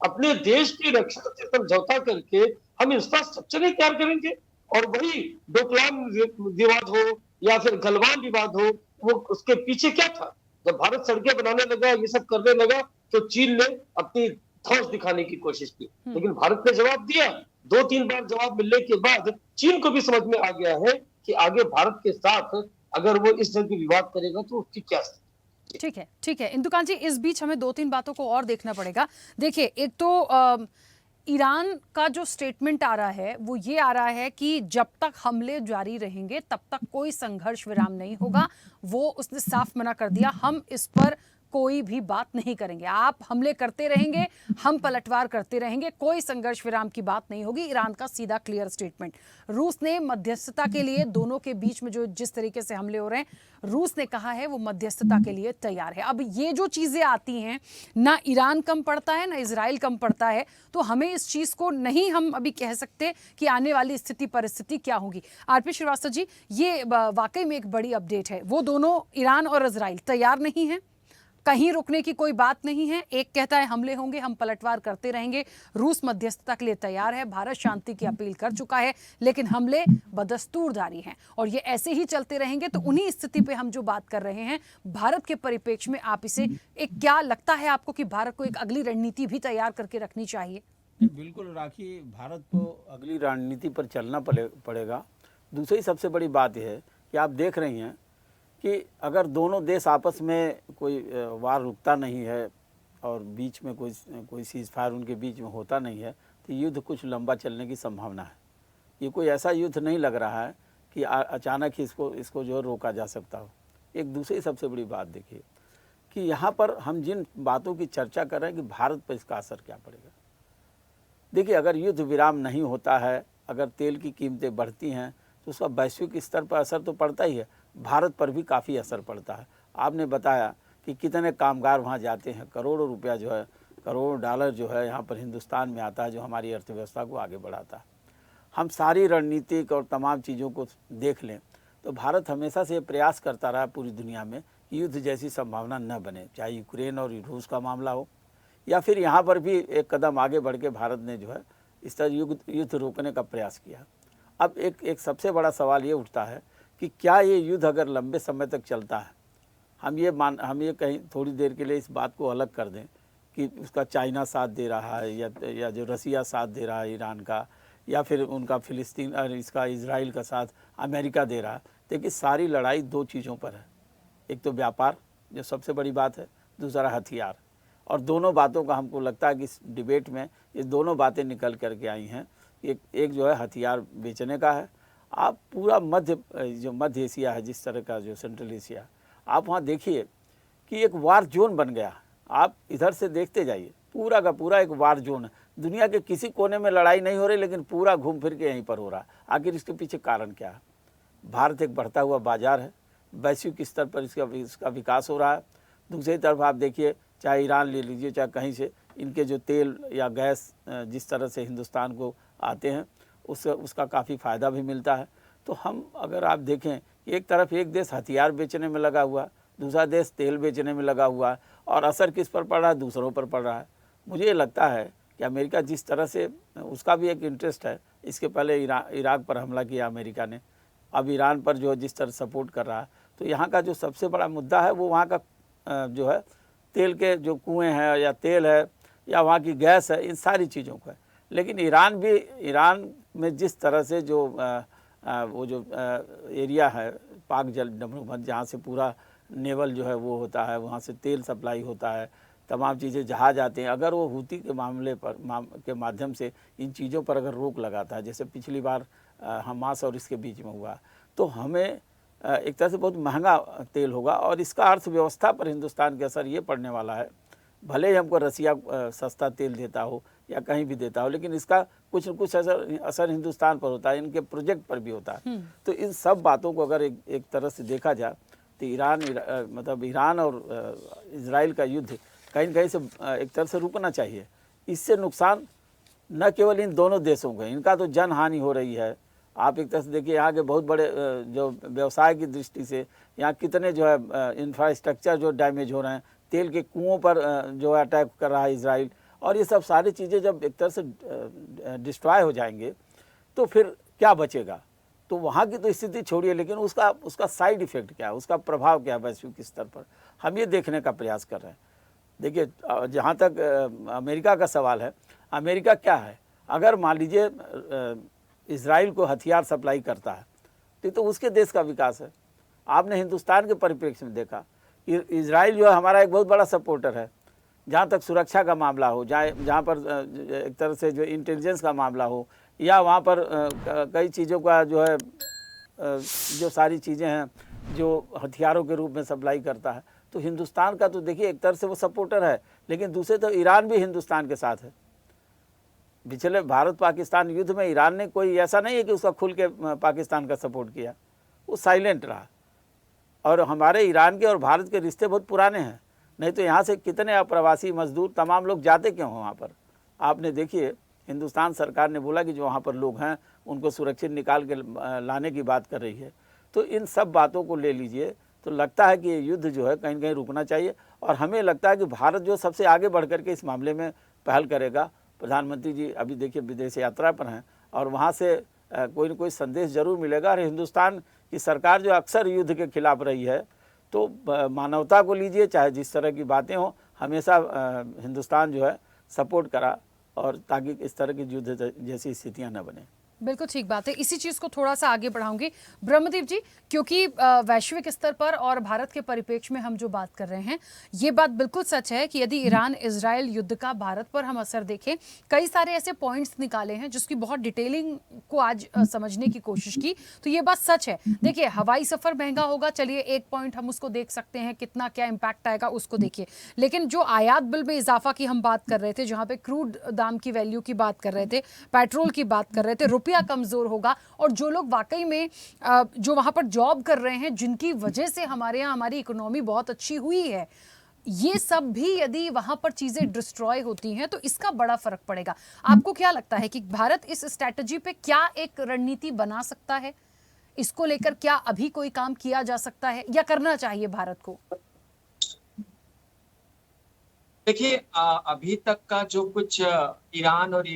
अपने देश की रक्षा से समझौता करके हम इंफ्रास्ट्रक्चर ही तैयार करेंगे। और वही डोकलाम विवाद हो या फिर गलवान विवाद हो, वो उसके पीछे क्या था? जब भारत सड़कें बनाने लगा, ये सब करने लगा, तो चीन ने अपनी धौंस दिखाने की कोशिश की, लेकिन भारत ने जवाब दिया। 2-3 बार जवाब मिलने के बाद चीन को भी समझ में आ गया है कि आगे भारत के साथ अगर वो इस तरह की विवाद करेगा तो उसकी क्या स्थिति। ठीक है इंदुकांत जी, इस बीच हमें 2-3 बातों को और देखना पड़ेगा। देखिए, एक तो ईरान का जो स्टेटमेंट आ रहा है वो ये आ रहा है कि जब तक हमले जारी रहेंगे तब तक कोई संघर्ष विराम नहीं होगा। वो उसने साफ मना कर दिया, हम इस पर कोई भी बात नहीं करेंगे, आप हमले करते रहेंगे, हम पलटवार करते रहेंगे, कोई संघर्ष विराम की बात नहीं होगी। ईरान का सीधा क्लियर स्टेटमेंट। रूस ने मध्यस्थता के लिए, दोनों के बीच में जो जिस तरीके से हमले हो रहे हैं, रूस ने कहा है वो मध्यस्थता के लिए तैयार है। अब ये जो चीजें आती हैं, ना ईरान कम पड़ता है ना इजराइल कम पड़ता है, तो हमें इस चीज को नहीं हम अभी कह सकते कि आने वाली स्थिति परिस्थिति क्या होगी। आरपी श्रीवास्तव जी, ये वाकई में एक बड़ी अपडेट है। वो दोनों, ईरान और इजराइल, तैयार नहीं है। कहीं रुकने की कोई बात नहीं है। एक कहता है हमले होंगे, हम पलटवार करते रहेंगे, रूस मध्यस्थता के लिए तैयार है, भारत शांति की अपील कर चुका है, लेकिन हमले बदस्तूर जारी हैं और ये ऐसे ही चलते रहेंगे। तो उन्हीं स्थिति पे हम जो बात कर रहे हैं भारत के परिप्रेक्ष्य में, आप इसे एक क्या लगता है आपको कि भारत को एक अगली रणनीति भी तैयार करके रखनी चाहिए? बिल्कुल राखी, भारत को अगली रणनीति पर चलना पड़ेगा। दूसरी सबसे बड़ी बात यह है कि आप देख रही हैं कि अगर दोनों देश आपस में कोई वार रुकता नहीं है और बीच में कोई सीज फायर उनके बीच में होता नहीं है, तो युद्ध कुछ लंबा चलने की संभावना है। ये कोई ऐसा युद्ध नहीं लग रहा है कि अचानक ही इसको जो है रोका जा सकता हो। एक दूसरी सबसे बड़ी बात देखिए कि यहाँ पर हम जिन बातों की चर्चा कर रहे हैं कि भारत पर इसका असर क्या पड़ेगा। देखिए, अगर युद्ध विराम नहीं होता है, अगर तेल की कीमतें बढ़ती हैं, तो उसका वैश्विक स्तर पर असर तो पड़ता ही है, भारत पर भी काफ़ी असर पड़ता है। आपने बताया कि कितने कामगार वहाँ जाते हैं, करोड़ों रुपया जो है, करोड़ों डॉलर जो है यहाँ पर हिंदुस्तान में आता है, जो हमारी अर्थव्यवस्था को आगे बढ़ाता है। हम सारी रणनीतिक और तमाम चीज़ों को देख लें तो भारत हमेशा से प्रयास करता रहा पूरी दुनिया में कि युद्ध जैसी संभावना न बने, चाहे यूक्रेन और रूस का मामला हो या फिर यहाँ पर भी एक कदम आगे बढ़ के भारत ने जो है इस तरह युद्ध रोकने का प्रयास किया। अब एक सबसे बड़ा सवाल ये उठता है कि क्या ये युद्ध अगर लंबे समय तक चलता है, हम ये कहीं थोड़ी देर के लिए इस बात को अलग कर दें कि उसका चाइना साथ दे रहा है या जो रसिया साथ दे रहा है ईरान का, या फिर उनका फिलिस्तीन और इसका इजराइल का साथ अमेरिका दे रहा है। देखिए, सारी लड़ाई दो चीज़ों पर है, एक तो व्यापार जो सबसे बड़ी बात है, दूसरा हथियार। और दोनों बातों का हमको लगता है कि इस डिबेट में ये दोनों बातें निकल करके आई हैं। एक जो है हथियार बेचने का है। आप पूरा मध्य एशिया है, जिस तरह का जो सेंट्रल एशिया, आप वहाँ देखिए कि एक वार जोन बन गया। आप इधर से देखते जाइए, पूरा का पूरा एक वार जोन है। दुनिया के किसी कोने में लड़ाई नहीं हो रही, लेकिन पूरा घूम फिर के यहीं पर हो रहा है। आखिर इसके पीछे कारण क्या है? भारत एक बढ़ता हुआ बाजार है, वैश्विक स्तर पर इसका विकास हो रहा है। दूसरी तरफ आप देखिए, चाहे ईरान ले लीजिए, चाहे कहीं से इनके जो तेल या गैस जिस तरह से हिंदुस्तान को आते हैं, उसका काफ़ी फ़ायदा भी मिलता है। तो हम अगर आप देखें, एक तरफ एक देश हथियार बेचने में लगा हुआ, दूसरा देश तेल बेचने में लगा हुआ है, और असर किस पर पड़ रहा है? दूसरों पर पड़ रहा है। मुझे ये लगता है कि अमेरिका जिस तरह से, उसका भी एक इंटरेस्ट है। इसके पहले इराक पर हमला किया अमेरिका ने, अब ईरान पर जो जिस तरह सपोर्ट कर रहा है, तो यहाँ का जो सबसे बड़ा मुद्दा है वो वहाँ का जो है तेल के जो कुएँ हैं या तेल है या वहाँ की गैस है, इन सारी चीज़ों का है। लेकिन ईरान में जिस तरह से जो वो जो एरिया है पाक जल नमूमत, जहाँ से पूरा नेवल जो है वो होता है, वहाँ से तेल सप्लाई होता है, तमाम चीज़ें जहाज आते हैं। अगर वो हूती के मामले पर के माध्यम से इन चीज़ों पर अगर रोक लगाता है, जैसे पिछली बार हमास और इसके बीच में हुआ, तो हमें एक तरह से बहुत महंगा तेल होगा और इसका अर्थव्यवस्था पर हिंदुस्तान के असर ये पड़ने वाला है। भले ही हमको रसिया सस्ता तेल देता हो या कहीं भी देता हो, लेकिन इसका कुछ न कुछ असर हिंदुस्तान पर होता है, इनके प्रोजेक्ट पर भी होता है। तो इन सब बातों को अगर एक तरह से देखा जाए तो ईरान और इजराइल का युद्ध कहीं न कहीं से एक तरह से रुकना चाहिए। इससे नुकसान न केवल इन दोनों देशों को है, इनका तो जन हानि हो रही है। आप एक तरह से देखिए, यहाँ के बहुत बड़े जो व्यवसाय की दृष्टि से यहाँ कितने जो है इंफ्रास्ट्रक्चर जो डैमेज हो रहे हैं, तेल के कुओं पर जो है अटैक कर रहा है इजराइल, और ये सब सारी चीज़ें जब एक तरह से डिस्ट्रॉय हो जाएंगे तो फिर क्या बचेगा? तो वहाँ की तो स्थिति छोड़िए, लेकिन उसका साइड इफ़ेक्ट क्या है, उसका प्रभाव क्या है वैश्विक स्तर पर, हम ये देखने का प्रयास कर रहे हैं। देखिए, जहाँ तक अमेरिका का सवाल है, अमेरिका क्या है? अगर मान लीजिए इजराइल को हथियार सप्लाई करता है तो उसके देश का विकास है। आपने हिंदुस्तान के परिप्रेक्ष्य में देखा, इजराइल जो है हमारा एक बहुत बड़ा सपोर्टर है, जहाँ तक सुरक्षा का मामला हो, जहाँ पर एक तरह से जो इंटेलिजेंस का मामला हो, या वहाँ पर कई चीज़ों का जो है जो सारी चीज़ें हैं जो हथियारों के रूप में सप्लाई करता है, तो हिंदुस्तान का तो देखिए एक तरह से वो सपोर्टर है। लेकिन दूसरे तो ईरान भी हिंदुस्तान के साथ है। पिछले भारत पाकिस्तान युद्ध में ईरान ने कोई ऐसा नहीं है कि उसका खुल के पाकिस्तान का सपोर्ट किया, वो साइलेंट रहा। और हमारे ईरान के और भारत के रिश्ते बहुत पुराने हैं, नहीं तो यहाँ से कितने अप्रवासी मजदूर तमाम लोग जाते क्यों हैं वहाँ पर? आपने देखिए, हिंदुस्तान सरकार ने बोला कि जो वहाँ पर लोग हैं उनको सुरक्षित निकाल के लाने की बात कर रही है। तो इन सब बातों को ले लीजिए तो लगता है कि ये युद्ध जो है कहीं न कहीं रुकना चाहिए। और हमें लगता है कि भारत जो सबसे आगे बढ़ करके इस मामले में पहल करेगा। प्रधानमंत्री जी अभी देखिए विदेश यात्रा पर हैं और वहाँ से कोई न कोई संदेश जरूर मिलेगा। और हिंदुस्तान की सरकार जो अक्सर युद्ध के खिलाफ रही है, तो मानवता को लीजिए चाहे जिस तरह की बातें हों, हमेशा हिंदुस्तान जो है सपोर्ट करा, और ताकि इस तरह की युद्ध जैसी स्थितियां न बने। बिल्कुल ठीक बात है। इसी चीज़ को थोड़ा सा आगे बढ़ाऊंगी ब्रह्मदीप जी, क्योंकि वैश्विक स्तर पर और भारत के परिप्रेक्ष्य में हम जो बात कर रहे हैं, ये बात बिल्कुल सच है कि यदि ईरान इजराइल युद्ध का भारत पर हम असर देखें, कई सारे ऐसे पॉइंट्स निकाले हैं जिसकी बहुत डिटेलिंग को आज समझने की कोशिश की, तो ये बात सच है। देखिए, हवाई सफ़र महंगा होगा, चलिए एक पॉइंट हम उसको देख सकते हैं, कितना क्या इम्पैक्ट आएगा उसको देखिए। लेकिन जो आयात बिल में इजाफा की हम बात कर रहे थे, जहाँ पे क्रूड दाम की वैल्यू की बात कर रहे थे, पेट्रोल की बात कर रहे थे, रुपया कमजोर होगा, और जो लोग वाकई में जो वहां पर जॉब कर रहे हैं, जिनकी वजह से हमारे यहाँ हमारी इकोनॉमी बहुत अच्छी हुई है, ये सब भी यदि वहां पर चीजें डिस्ट्रॉय होती हैं तो इसका बड़ा फर्क पड़ेगा। आपको क्या लगता है कि भारत इस स्ट्रैटेजी पे क्या एक रणनीति बना सकता है? इसको लेकर क्या अभी कोई काम किया जा सकता है या करना चाहिए भारत को? देखिए, अभी तक का जो कुछ ईरान और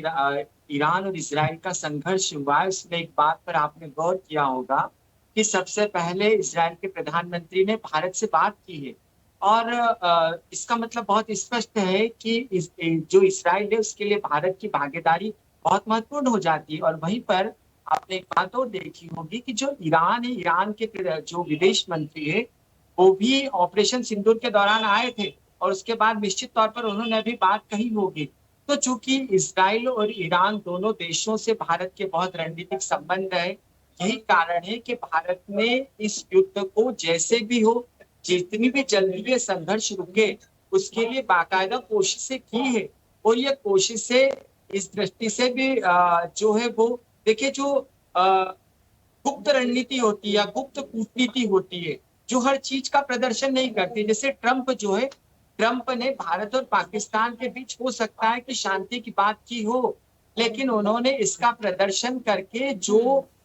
इजराइल का संघर्ष हुआ है, उसमें एक बात पर आपने गौर किया होगा कि सबसे पहले इजराइल के प्रधानमंत्री ने भारत से बात की है, और इसका मतलब बहुत स्पष्ट है कि जो इजराइल है उसके लिए भारत की भागीदारी बहुत महत्वपूर्ण हो जाती है। और वहीं पर आपने एक बात और देखी होगी कि जो ईरान है, ईरान के जो विदेश मंत्री है, वो भी ऑपरेशन सिंदूर के दौरान आए थे, और उसके बाद निश्चित तौर पर उन्होंने अभी बात कही होगी। तो चूंकि इजराइल और ईरान दोनों देशों से भारत के बहुत रणनीतिक संबंध है, यही कारण है कि भारत ने इस युद्ध को जैसे भी हो, जितनी भी जल्दी ये संघर्ष रुके, उसके लिए बाकायदा कोशिशें की है। और ये कोशिशें इस दृष्टि से भी जो है वो देखिए, जो गुप्त रणनीति होती है या गुप्त कूटनीति होती है, जो हर चीज का प्रदर्शन नहीं करती। जैसे ट्रंप ने भारत और पाकिस्तान के बीच हो सकता है कि शांति की बात की हो, लेकिन उन्होंने इसका प्रदर्शन करके जो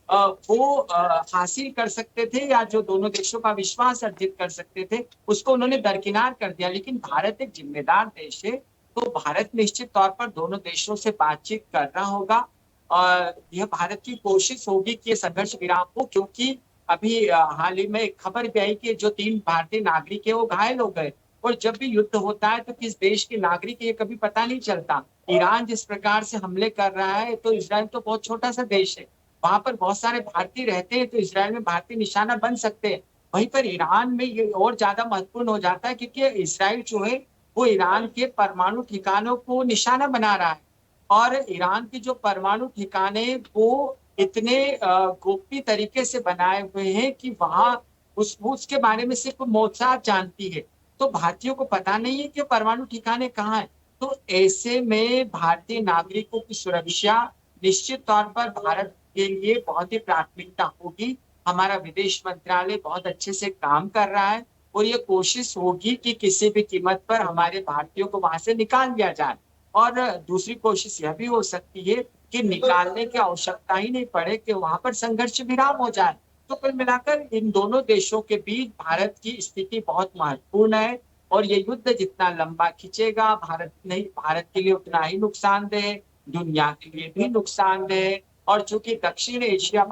वो हासिल कर सकते थे या जो दोनों देशों का विश्वास अर्जित कर सकते थे, उसको उन्होंने दरकिनार कर दिया। लेकिन भारत एक जिम्मेदार देश है, तो भारत निश्चित तौर पर दोनों देशों से बातचीत करना होगा, और यह भारत की कोशिश होगी कि ये संघर्ष विराम हो, क्योंकि अभी हाल ही में एक खबर भी आई कि जो 3 भारतीय नागरिक है वो घायल हो गए। और जब भी युद्ध होता है तो किस देश के नागरिक ये कभी पता नहीं चलता। ईरान जिस प्रकार से हमले कर रहा है, तो इजराइल तो बहुत छोटा सा देश है, वहां पर बहुत सारे भारतीय रहते हैं, तो इजराइल में भारतीय निशाना बन सकते हैं। वहीं पर ईरान में ये और ज्यादा महत्वपूर्ण हो जाता है, क्योंकि इजराइल जो है वो ईरान के परमाणु ठिकानों को निशाना बना रहा है, और ईरान के जो परमाणु ठिकाने वो इतने गोपनीय तरीके से बनाए हुए हैं कि वहां उसके बारे में सिर्फ मोसाद जानती है, तो भारतीयों को पता नहीं है कि परमाणु ठिकाने कहाँ हैं। तो ऐसे में भारतीय नागरिकों की सुरक्षा निश्चित तौर पर भारत के लिए बहुत ही प्राथमिकता होगी। हमारा विदेश मंत्रालय बहुत अच्छे से काम कर रहा है, और ये कोशिश होगी कि किसी भी कीमत पर हमारे भारतीयों को वहां से निकाल दिया जाए। और दूसरी कोशिश यह भी हो सकती है कि निकालने की आवश्यकता ही नहीं पड़े, कि वहां पर संघर्ष विराम हो जाए। तो कुल मिलाकर इन दोनों देशों के बीच भारत की स्थिति बहुत महत्वपूर्ण है, और ये युद्ध जितना लंबा खिंचेगा, भारत के लिए उतना ही नुकसानदेह है, दुनिया के लिए भी नुकसानदेह है। और चूंकि दक्षिण एशिया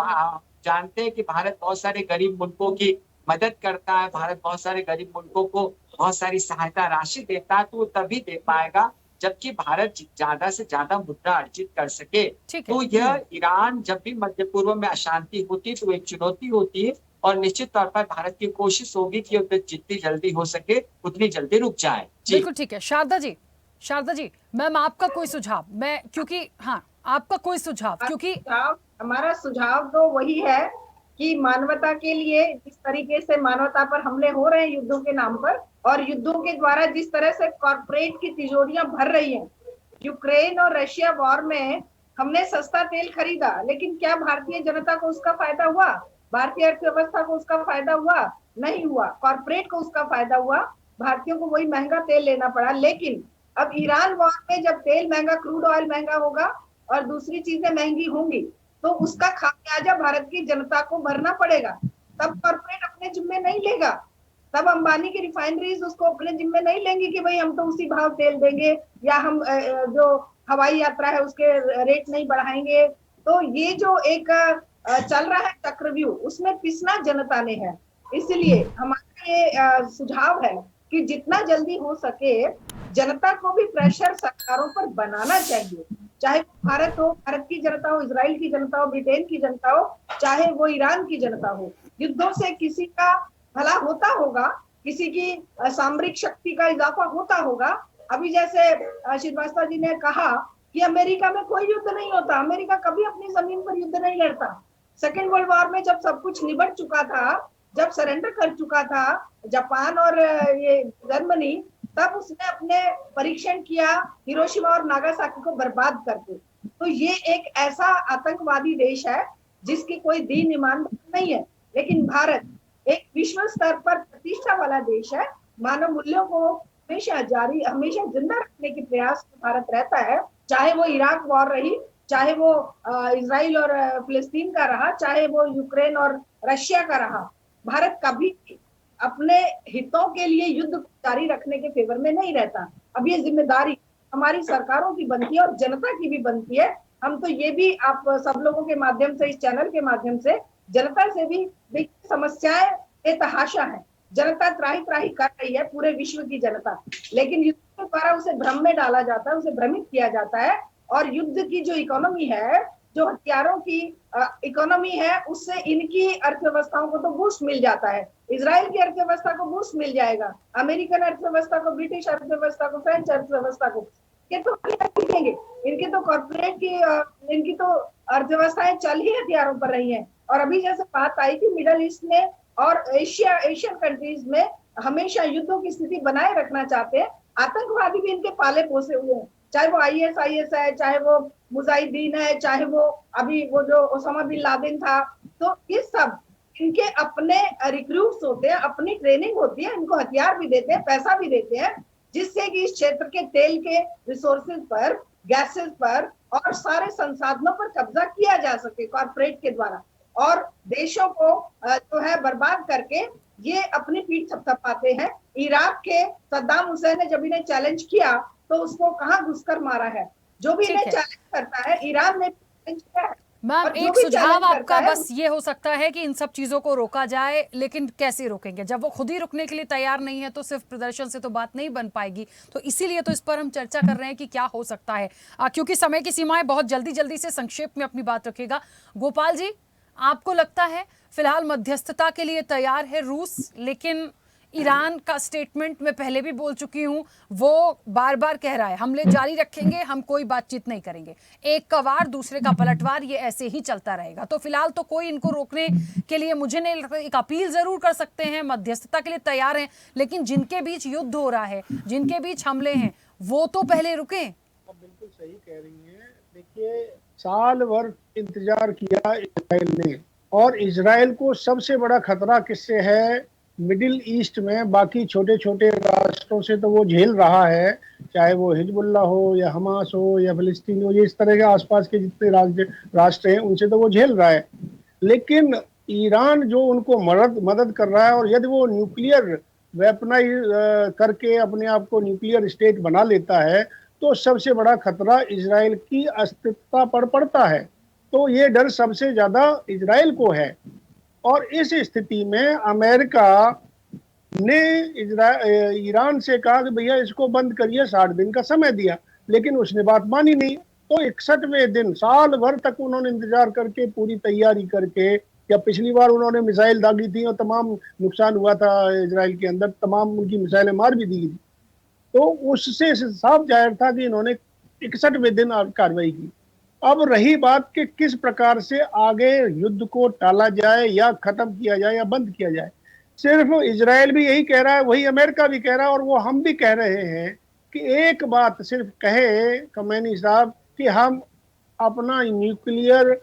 जानते हैं कि भारत बहुत सारे गरीब मुल्कों की मदद करता है, भारत बहुत सारे गरीब मुल्कों को बहुत सारी सहायता राशि देता है, तो वो तभी दे पाएगा जबकि भारत ज्यादा से ज्यादा मुद्रा अर्जित कर सके। तो यह ईरान जब भी मध्य पूर्व में अशांति होती है तो एक चुनौती होती है, और निश्चित तौर पर भारत की कोशिश होगी कि युद्ध जितनी जल्दी हो सके उतनी जल्दी रुक जाए। बिल्कुल ठीक है। शारदा जी, मैम आपका कोई सुझाव? आपका कोई सुझाव? क्योंकि हमारा सुझाव तो वही है कि मानवता के लिए जिस तरीके से मानवता पर हमले हो रहे हैं युद्धों के नाम पर, और युद्धों के द्वारा जिस तरह से कॉर्पोरेट की तिजोरियां भर रही हैं, यूक्रेन और रशिया वॉर में हमने सस्ता तेल खरीदा, लेकिन क्या भारतीय जनता को उसका फायदा हुआ? भारतीय अर्थव्यवस्था को उसका फायदा हुआ? नहीं हुआ। कॉर्पोरेट को उसका फायदा हुआ, भारतीयों को वही महंगा तेल लेना पड़ा। लेकिन अब ईरान वॉर में जब तेल महंगा, क्रूड ऑयल महंगा होगा और दूसरी चीजें महंगी होंगी, तो उसका खामियाजा भारत की जनता को भरना पड़ेगा। तब कॉर्पोरेट अपने जिम्मे नहीं लेगा, तब अंबानी की रिफाइनरीज उसको अपने जिम्मे नहीं लेंगी कि भाई हम तो उसी भाव तेल देंगे, या हम जो हवाई यात्रा है उसके रेट नहीं बढ़ाएंगे। तो ये जो एक चल रहा है चक्रव्यूह, उसमें पिसना जनता ने है। इसलिए हमारा ये सुझाव है कि जितना जल्दी हो सके जनता को भी प्रेशर सरकारों पर बनाना चाहिए, चाहे वो भारत हो, भारत की जनता हो, इजराइल की जनता हो, ब्रिटेन की जनता हो, चाहे वो ईरान की जनता हो। युद्धों से किसी का भला होता होगा, किसी की सामरिक शक्ति का इजाफा होता होगा। अभी जैसे श्रीवास्तव जी ने कहा कि अमेरिका में कोई युद्ध नहीं होता, अमेरिका कभी अपनी जमीन पर युद्ध नहीं लड़ता। सेकेंड वर्ल्ड वॉर में जब सब कुछ निबट चुका था, जब सरेंडर कर चुका था जापान और ये जर्मनी, तब उसने अपने परीक्षण किया हिरोशिमा और नागासाकी को बर्बाद करके। तो ये एक ऐसा आतंकवादी देश है जिसकी कोई दीन ईमान नहीं है। लेकिन भारत एक विश्व स्तर पर प्रतिष्ठा वाला देश है, मानव मूल्यों को हमेशा जिंदा रखने के प्रयास में भारत रहता है। चाहे वो इराक वॉर रही, चाहे वो इजराइल और फिलिस्तीन का रहा, चाहे वो यूक्रेन और रशिया का रहा, भारत कभी अपने हितों के लिए युद्ध जारी रखने के फेवर में नहीं रहता। अब ये जिम्मेदारी हमारी सरकारों की बनती है और जनता की भी बनती है। हम तो ये भी आप सब लोगों के माध्यम से, इस चैनल के माध्यम से जनता से भी देखिए, समस्याएं बेतहाशा है, जनता त्राही त्राही कर रही है, पूरे विश्व की जनता, लेकिन युद्ध के द्वारा उसे भ्रम में डाला जाता है, उसे भ्रमित किया जाता है। और युद्ध की जो इकोनॉमी है, जो हथियारों की इकोनॉमी है, उससे इनकी अर्थव्यवस्थाओं को तो बूस्ट मिल जाता है। इजराइल की अर्थव्यवस्था को बूस्ट मिल जाएगा, अमेरिकन अर्थव्यवस्था को, ब्रिटिश अर्थव्यवस्था को, फ्रेंच अर्थव्यवस्था को, ये तो देखेंगे। इनकी तो कॉर्पोरेट की इनकी तो अर्थव्यवस्थाएं चल ही हथियारों पर रही हैं। और अभी जैसे बात आई कि मिडल ईस्ट में और एशियन कंट्रीज में हमेशा युद्धों की स्थिति बनाए रखना चाहते हैं। आतंकवादी भी इनके पाले पोसे हुए हैं, चाहे वो ISIS है, चाहे वो मुजाहिदीन है, चाहे वो अभी वो जो ओसामा बिन लादेन था। तो ये सब इनके अपने रिक्रूट्स होते हैं, अपनी ट्रेनिंग होती है, इनको हथियार भी देते हैं, पैसा भी देते हैं, जिससे कि इस क्षेत्र के तेल के रिसोर्सेज पर, गैसेस पर और सारे संसाधनों पर कब्जा किया जा सके कॉर्पोरेट के द्वारा, और देशों को जो है बर्बाद करके ये अपनी पीठ थपथपाते हैं। इराक के सद्दाम हुसैन ने जब इन्हें चैलेंज किया तो उसको कहाँ घुसकर मारा है। जो भी इन्हें चैलेंज करता है, ईरान ने चैलेंज किया है। मैम, एक सुझाव आपका बस ये हो सकता है कि इन सब चीजों को रोका जाए, लेकिन कैसे रोकेंगे जब वो खुद ही रुकने के लिए तैयार नहीं है? तो सिर्फ प्रदर्शन से तो बात नहीं बन पाएगी। तो इसीलिए तो इस पर हम चर्चा कर रहे हैं कि क्या हो सकता है, क्योंकि समय की सीमाएं, बहुत जल्दी जल्दी से संक्षेप में अपनी बात रखिएगा। गोपाल जी, आपको लगता है फिलहाल मध्यस्थता के लिए तैयार है रूस, लेकिन ईरान का स्टेटमेंट मैं पहले भी बोल चुकी हूं, वो बार बार कह रहा है हमले जारी रखेंगे, हम कोई बातचीत नहीं करेंगे। एक का वार दूसरे का पलटवार, ये ऐसे ही चलता रहेगा। तो फिलहाल तो कोई इनको रोकने के लिए मुझे नहीं लगता। एक अपील जरूर कर सकते हैं, मध्यस्थता के लिए तैयार हैं, लेकिन जिनके बीच युद्ध हो रहा है, जिनके बीच हमले हैं, वो तो पहले रुके। आप बिल्कुल सही कह रही हैं। देखिए, साल भर इंतजार किया इजराइल ने, और इजराइल को सबसे बड़ा खतरा किससे है? मिडिल ईस्ट में बाकी छोटे छोटे राष्ट्रों से तो वो झेल रहा है, चाहे वो हिजबुल्ला हो या हमास हो या फिलिस्तीन हो, ये इस तरह के आसपास के जितने राष्ट्र हैं उनसे तो वो झेल रहा है। लेकिन ईरान जो उनको मदद कर रहा है, और यदि वो न्यूक्लियर वेपनाइज करके अपने आप को न्यूक्लियर स्टेट बना लेता है, तो सबसे बड़ा खतरा इजराइल की अस्तित्वता पर पड़ता है। तो ये डर सबसे ज्यादा इजराइल को है। और इस स्थिति में अमेरिका ने ईरान से कहा कि भैया इसको बंद करिए, 60 दिन का समय दिया, लेकिन उसने बात मानी नहीं। तो 61वें दिन, साल भर तक उन्होंने इंतजार करके, पूरी तैयारी करके, या पिछली बार उन्होंने मिसाइल दागी थी और तमाम नुकसान हुआ था इजराइल के अंदर, तमाम उनकी मिसाइलें मार भी दी गई, तो उससे साफ जाहिर था कि इन्होंने 61वें दिन कार्रवाई की। अब रही बात कि किस प्रकार से आगे युद्ध को टाला जाए या खत्म किया जाए या बंद किया जाए। सिर्फ इजराइल भी यही कह रहा है, वही अमेरिका भी कह रहा है, और वो हम भी कह रहे हैं कि एक बात सिर्फ कहे खमैनी साहब कि हम अपना न्यूक्लियर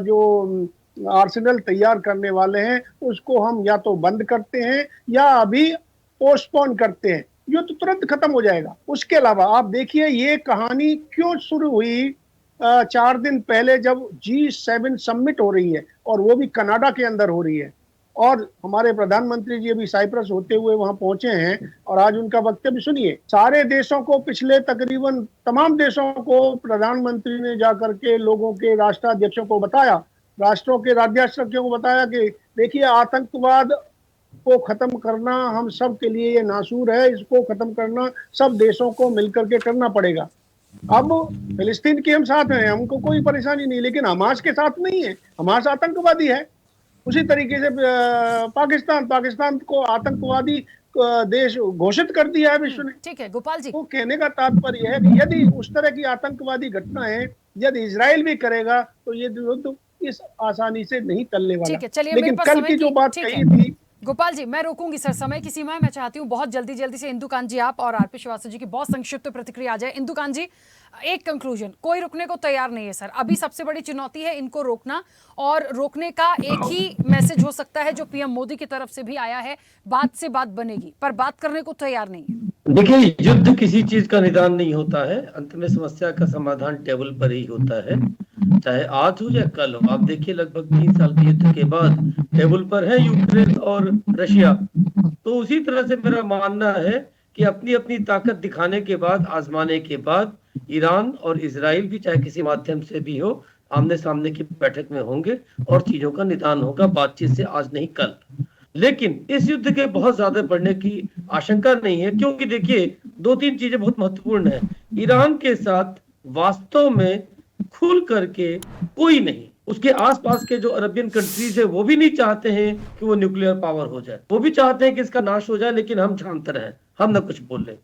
जो आर्सेनल तैयार करने वाले हैं उसको हम या तो बंद करते हैं या अभी पोस्टपोन करते हैं, युद्ध तुरंत खत्म हो जाएगा। उसके अलावा आप देखिए ये कहानी क्यों शुरू हुई 4 दिन पहले, जब G7 समिट हो रही है, और वो भी कनाडा के अंदर हो रही है, और हमारे प्रधानमंत्री जी अभी साइप्रस होते हुए वहां पहुंचे हैं और आज उनका वक्तव्य सुनिए। सारे देशों को, पिछले तकरीबन तमाम देशों को प्रधानमंत्री ने जाकर के लोगों के राष्ट्राध्यक्षों को बताया, राष्ट्रों के राज्याध्यक्षों को बताया कि देखिए आतंकवाद को खत्म करना हम सब के लिए ये नासूर है, इसको खत्म करना सब देशों को मिलकर के करना पड़ेगा। अब फिलिस्तीन के हम साथ हैं, हमको कोई परेशानी नहीं, लेकिन हमास के साथ नहीं है, हमास आतंकवादी है। उसी तरीके से पाकिस्तान को आतंकवादी देश घोषित कर दिया है विश्व ने। ठीक है गोपाल जी, वो कहने का तात्पर्य है कि यदि उस तरह की आतंकवादी घटनाएं यदि इजराइल भी करेगा तो ये युद्ध इस आसानी से नहीं टलने वाला। ठीक है, चलिए लेकिन मेरे पास कल समय की जो बात ठीक कही है थी, गोपाल जी, मैं रोकूंगी सर, समय की सीमा है। मैं चाहती हूँ बहुत जल्दी से इंदुकांत जी आप और आरपी श्रीवास्तव जी की बहुत संक्षिप्त प्रतिक्रिया आ जाए। इंदुकांत जी, एक कंक्लूजन, कोई रुकने को तैयार नहीं है सर, अभी सबसे बड़ी चुनौती है इनको रोकना, और रोकने का एक ही मैसेज हो सकता है जो पीएम मोदी की तरफ से भी आया है, बात से बात बनेगी, पर बात करने को तैयार नहीं है। देखिए, युद्ध किसी चीज का निदान नहीं होता है, अंत में समस्या का समाधान टेबल पर ही होता है, चाहे आज हो या कल हो। आप देखिए लगभग 3 साल के युद्ध के बाद टेबल पर है यूक्रेन और रशिया। तो उसी तरह से मेरा मानना है कि अपनी अपनी ताकत दिखाने के बाद, आजमाने के बाद, ईरान और इजराइल भी चाहे किसी माध्यम से भी हो, आमने सामने की बैठक में होंगे और चीजों का निदान होगा, बातचीत से, आज नहीं कल। लेकिन इस युद्ध के बहुत ज्यादा बढ़ने की आशंका नहीं है, क्योंकि देखिए 2-3 चीजें बहुत महत्वपूर्ण है। ईरान के साथ वास्तव में खुल करके कोई नहीं, उसके आसपास के जो अरबियन कंट्रीज है वो भी नहीं चाहते हैं कि वो न्यूक्लियर पावर हो जाए, वो भी चाहते हैं कि इसका नाश हो जाए, लेकिन हम शांत रहें, हम ना कुछ बोले।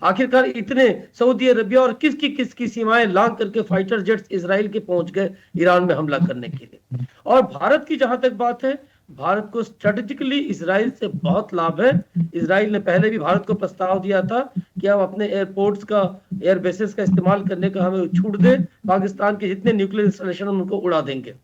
आखिरकार इतने सऊदी अरबिया और किसकी सीमाएं लांग करके फाइटर जेट्स इजराइल के पहुंच गए ईरान में हमला करने के लिए। और भारत की जहां तक बात है, भारत को स्ट्रेटेजिकली इजराइल से बहुत लाभ है। इजराइल ने पहले भी भारत को प्रस्ताव दिया था कि हम अपने एयरपोर्ट्स का, एयर बेसेस का इस्तेमाल करने का हमें छूट दे, पाकिस्तान के जितने न्यूक्लियर इंस्टॉलेशन उनको उड़ा देंगे।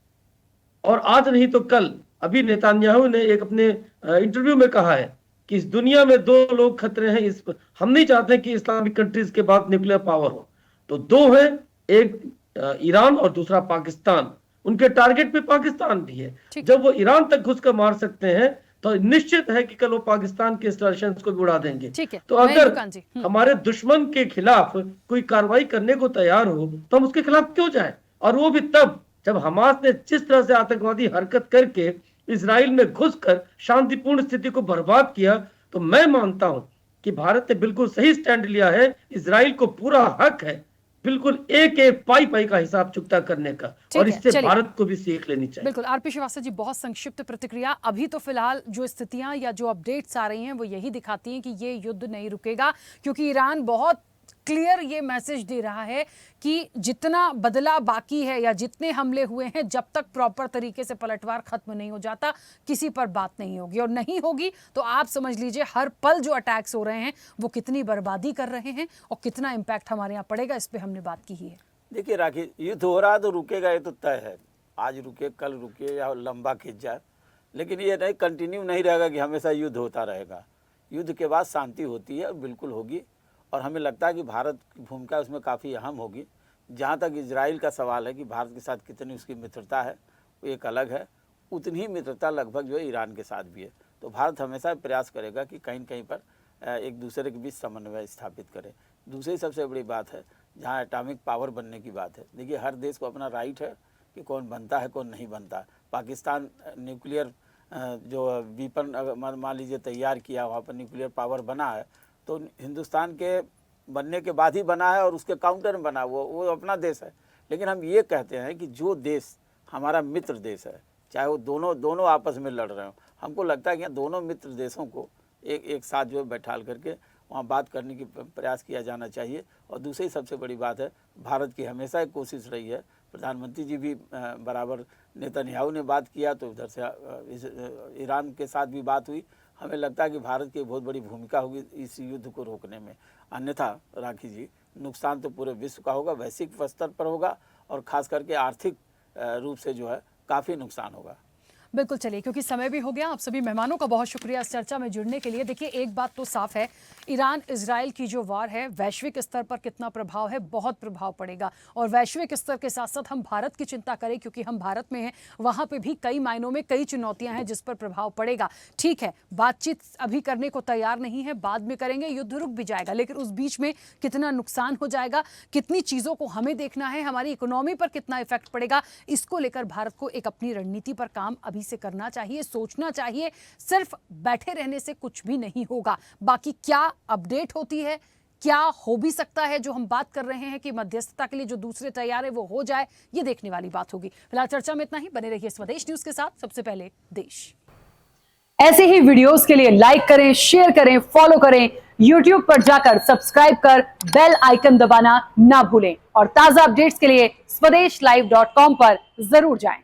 और आज नहीं तो कल अभी नेतान्याहू ने एक अपने इंटरव्यू में कहा है कि इस दुनिया में 2 लोग खतरे हैं, हम नहीं चाहते कि इस्लामिक कंट्रीज के बाद न्यूक्लियर पावर हो। तो 2 है, एक ईरान और दूसरा पाकिस्तान। उनके टारगेट पे पाकिस्तान भी है। जब वो ईरान तक घुसकर मार सकते हैं तो निश्चित है कि कल वो पाकिस्तान के इंस्टॉलेशंस को भी उड़ा देंगे। तो अगर हमारे दुश्मन के खिलाफ कोई कार्रवाई करने को तैयार हो तो हम उसके खिलाफ क्यों जाए, और वो भी तब जब हमास ने जिस तरह से आतंकवादी हरकत करके इजराइल में घुसकर शांतिपूर्ण स्थिति को बर्बाद किया। तो मैं मानता हूं कि भारत ने बिल्कुल सही स्टैंड लिया है। इजराइल को पूरा हक है बिल्कुल एक एक पाई का हिसाब चुकता करने का, और इससे भारत को भी सीख लेनी चाहिए। बिल्कुल आरपी श्रीवास्तव जी, बहुत संक्षिप्त प्रतिक्रिया। अभी तो फिलहाल जो स्थितियां या जो अपडेट्स आ रही हैं वो यही दिखाती हैं कि ये युद्ध नहीं रुकेगा, क्योंकि ईरान बहुत क्लियर ये मैसेज दे रहा है कि जितना बदला बाकी है या जितने हमले हुए हैं, जब तक प्रॉपर तरीके से पलटवार खत्म नहीं हो जाता किसी पर बात नहीं होगी, और नहीं होगी तो आप समझ लीजिए हर पल जो अटैक्स हो रहे हैं वो कितनी बर्बादी कर रहे हैं और कितना इम्पैक्ट हमारे यहाँ पड़ेगा, इस पे हमने बात की ही है। देखिए राखी, युद्ध हो रहा है तो रुकेगा, ये तो तय है। आज रुके, कल रुके या लंबा खिंच जाए, लेकिन ये नहीं कंटिन्यू नहीं रहेगा कि हमेशा युद्ध होता रहेगा। युद्ध के बाद शांति होती है, बिल्कुल होगी, और हमें लगता है कि भारत की भूमिका उसमें काफ़ी अहम होगी। जहाँ तक इजराइल का सवाल है कि भारत के साथ कितनी उसकी मित्रता है, वो एक अलग है, उतनी ही मित्रता लगभग जो है ईरान के साथ भी है। तो भारत हमेशा प्रयास करेगा कि कहीं न कहीं पर एक दूसरे के बीच समन्वय स्थापित करे। दूसरी सबसे बड़ी बात है, जहाँ एटॉमिक पावर बनने की बात है, देखिए हर देश को अपना राइट है कि कौन बनता है कौन नहीं बनता। पाकिस्तान न्यूक्लियर जो वीपन मान लीजिए तैयार किया, वहाँ पर न्यूक्लियर पावर बना है, तो हिंदुस्तान के बनने के बाद ही बना है और उसके काउंटर में बना, वो अपना देश है। लेकिन हम ये कहते हैं कि जो देश हमारा मित्र देश है, चाहे वो दोनों आपस में लड़ रहे हो, हमको लगता है कि दोनों मित्र देशों को एक साथ जो है बैठाल करके वहाँ बात करने की प्रयास किया जाना चाहिए। और दूसरी सबसे बड़ी बात है, भारत की हमेशा एक कोशिश रही है, प्रधानमंत्री जी भी बराबर, नेतन्याहू ने बात किया तो उधर से ईरान के साथ भी बात हुई। हमें लगता है कि भारत की बहुत बड़ी भूमिका होगी इस युद्ध को रोकने में, अन्यथा राखी जी नुकसान तो पूरे विश्व का होगा, वैश्विक स्तर पर होगा, और ख़ास करके आर्थिक रूप से जो है काफ़ी नुकसान होगा। बिल्कुल, चलिए, क्योंकि समय भी हो गया। आप सभी मेहमानों का बहुत शुक्रिया इस चर्चा में जुड़ने के लिए। देखिए, एक बात तो साफ है, ईरान इजराइल की जो वार है, वैश्विक स्तर पर कितना प्रभाव है, बहुत प्रभाव पड़ेगा। और वैश्विक स्तर के साथ साथ हम भारत की चिंता करें, क्योंकि हम भारत में हैं, वहां पे भी कई मायनों में कई चुनौतियां हैं जिस पर प्रभाव पड़ेगा। ठीक है, बातचीत अभी करने को तैयार नहीं है, बाद में करेंगे, युद्ध रुक भी जाएगा, लेकिन उस बीच में कितना नुकसान हो जाएगा, कितनी चीजों को हमें देखना है, हमारी इकोनॉमी पर कितना इफेक्ट पड़ेगा, इसको लेकर भारत को एक अपनी रणनीति पर काम अभी से करना चाहिए, सोचना चाहिए। सिर्फ बैठे रहने से कुछ भी नहीं होगा। बाकी क्या अपडेट होती है, क्या हो भी सकता है, जो हम बात कर रहे हैं कि मध्यस्थता के लिए जो दूसरे तैयार है वो हो जाए, ये देखने वाली बात होगी। फिलहाल चर्चा में इतना ही। बने रहिए स्वदेश न्यूज के साथ। सबसे पहले देश। ऐसे ही वीडियोस के लिए लाइक करें, शेयर करें, फॉलो करें। YouTube पर जाकर सब्सक्राइब कर बेल आइकन दबाना ना भूलें और ताजा अपडेट्स के लिए swedeshlive.com पर जरूर जाएं।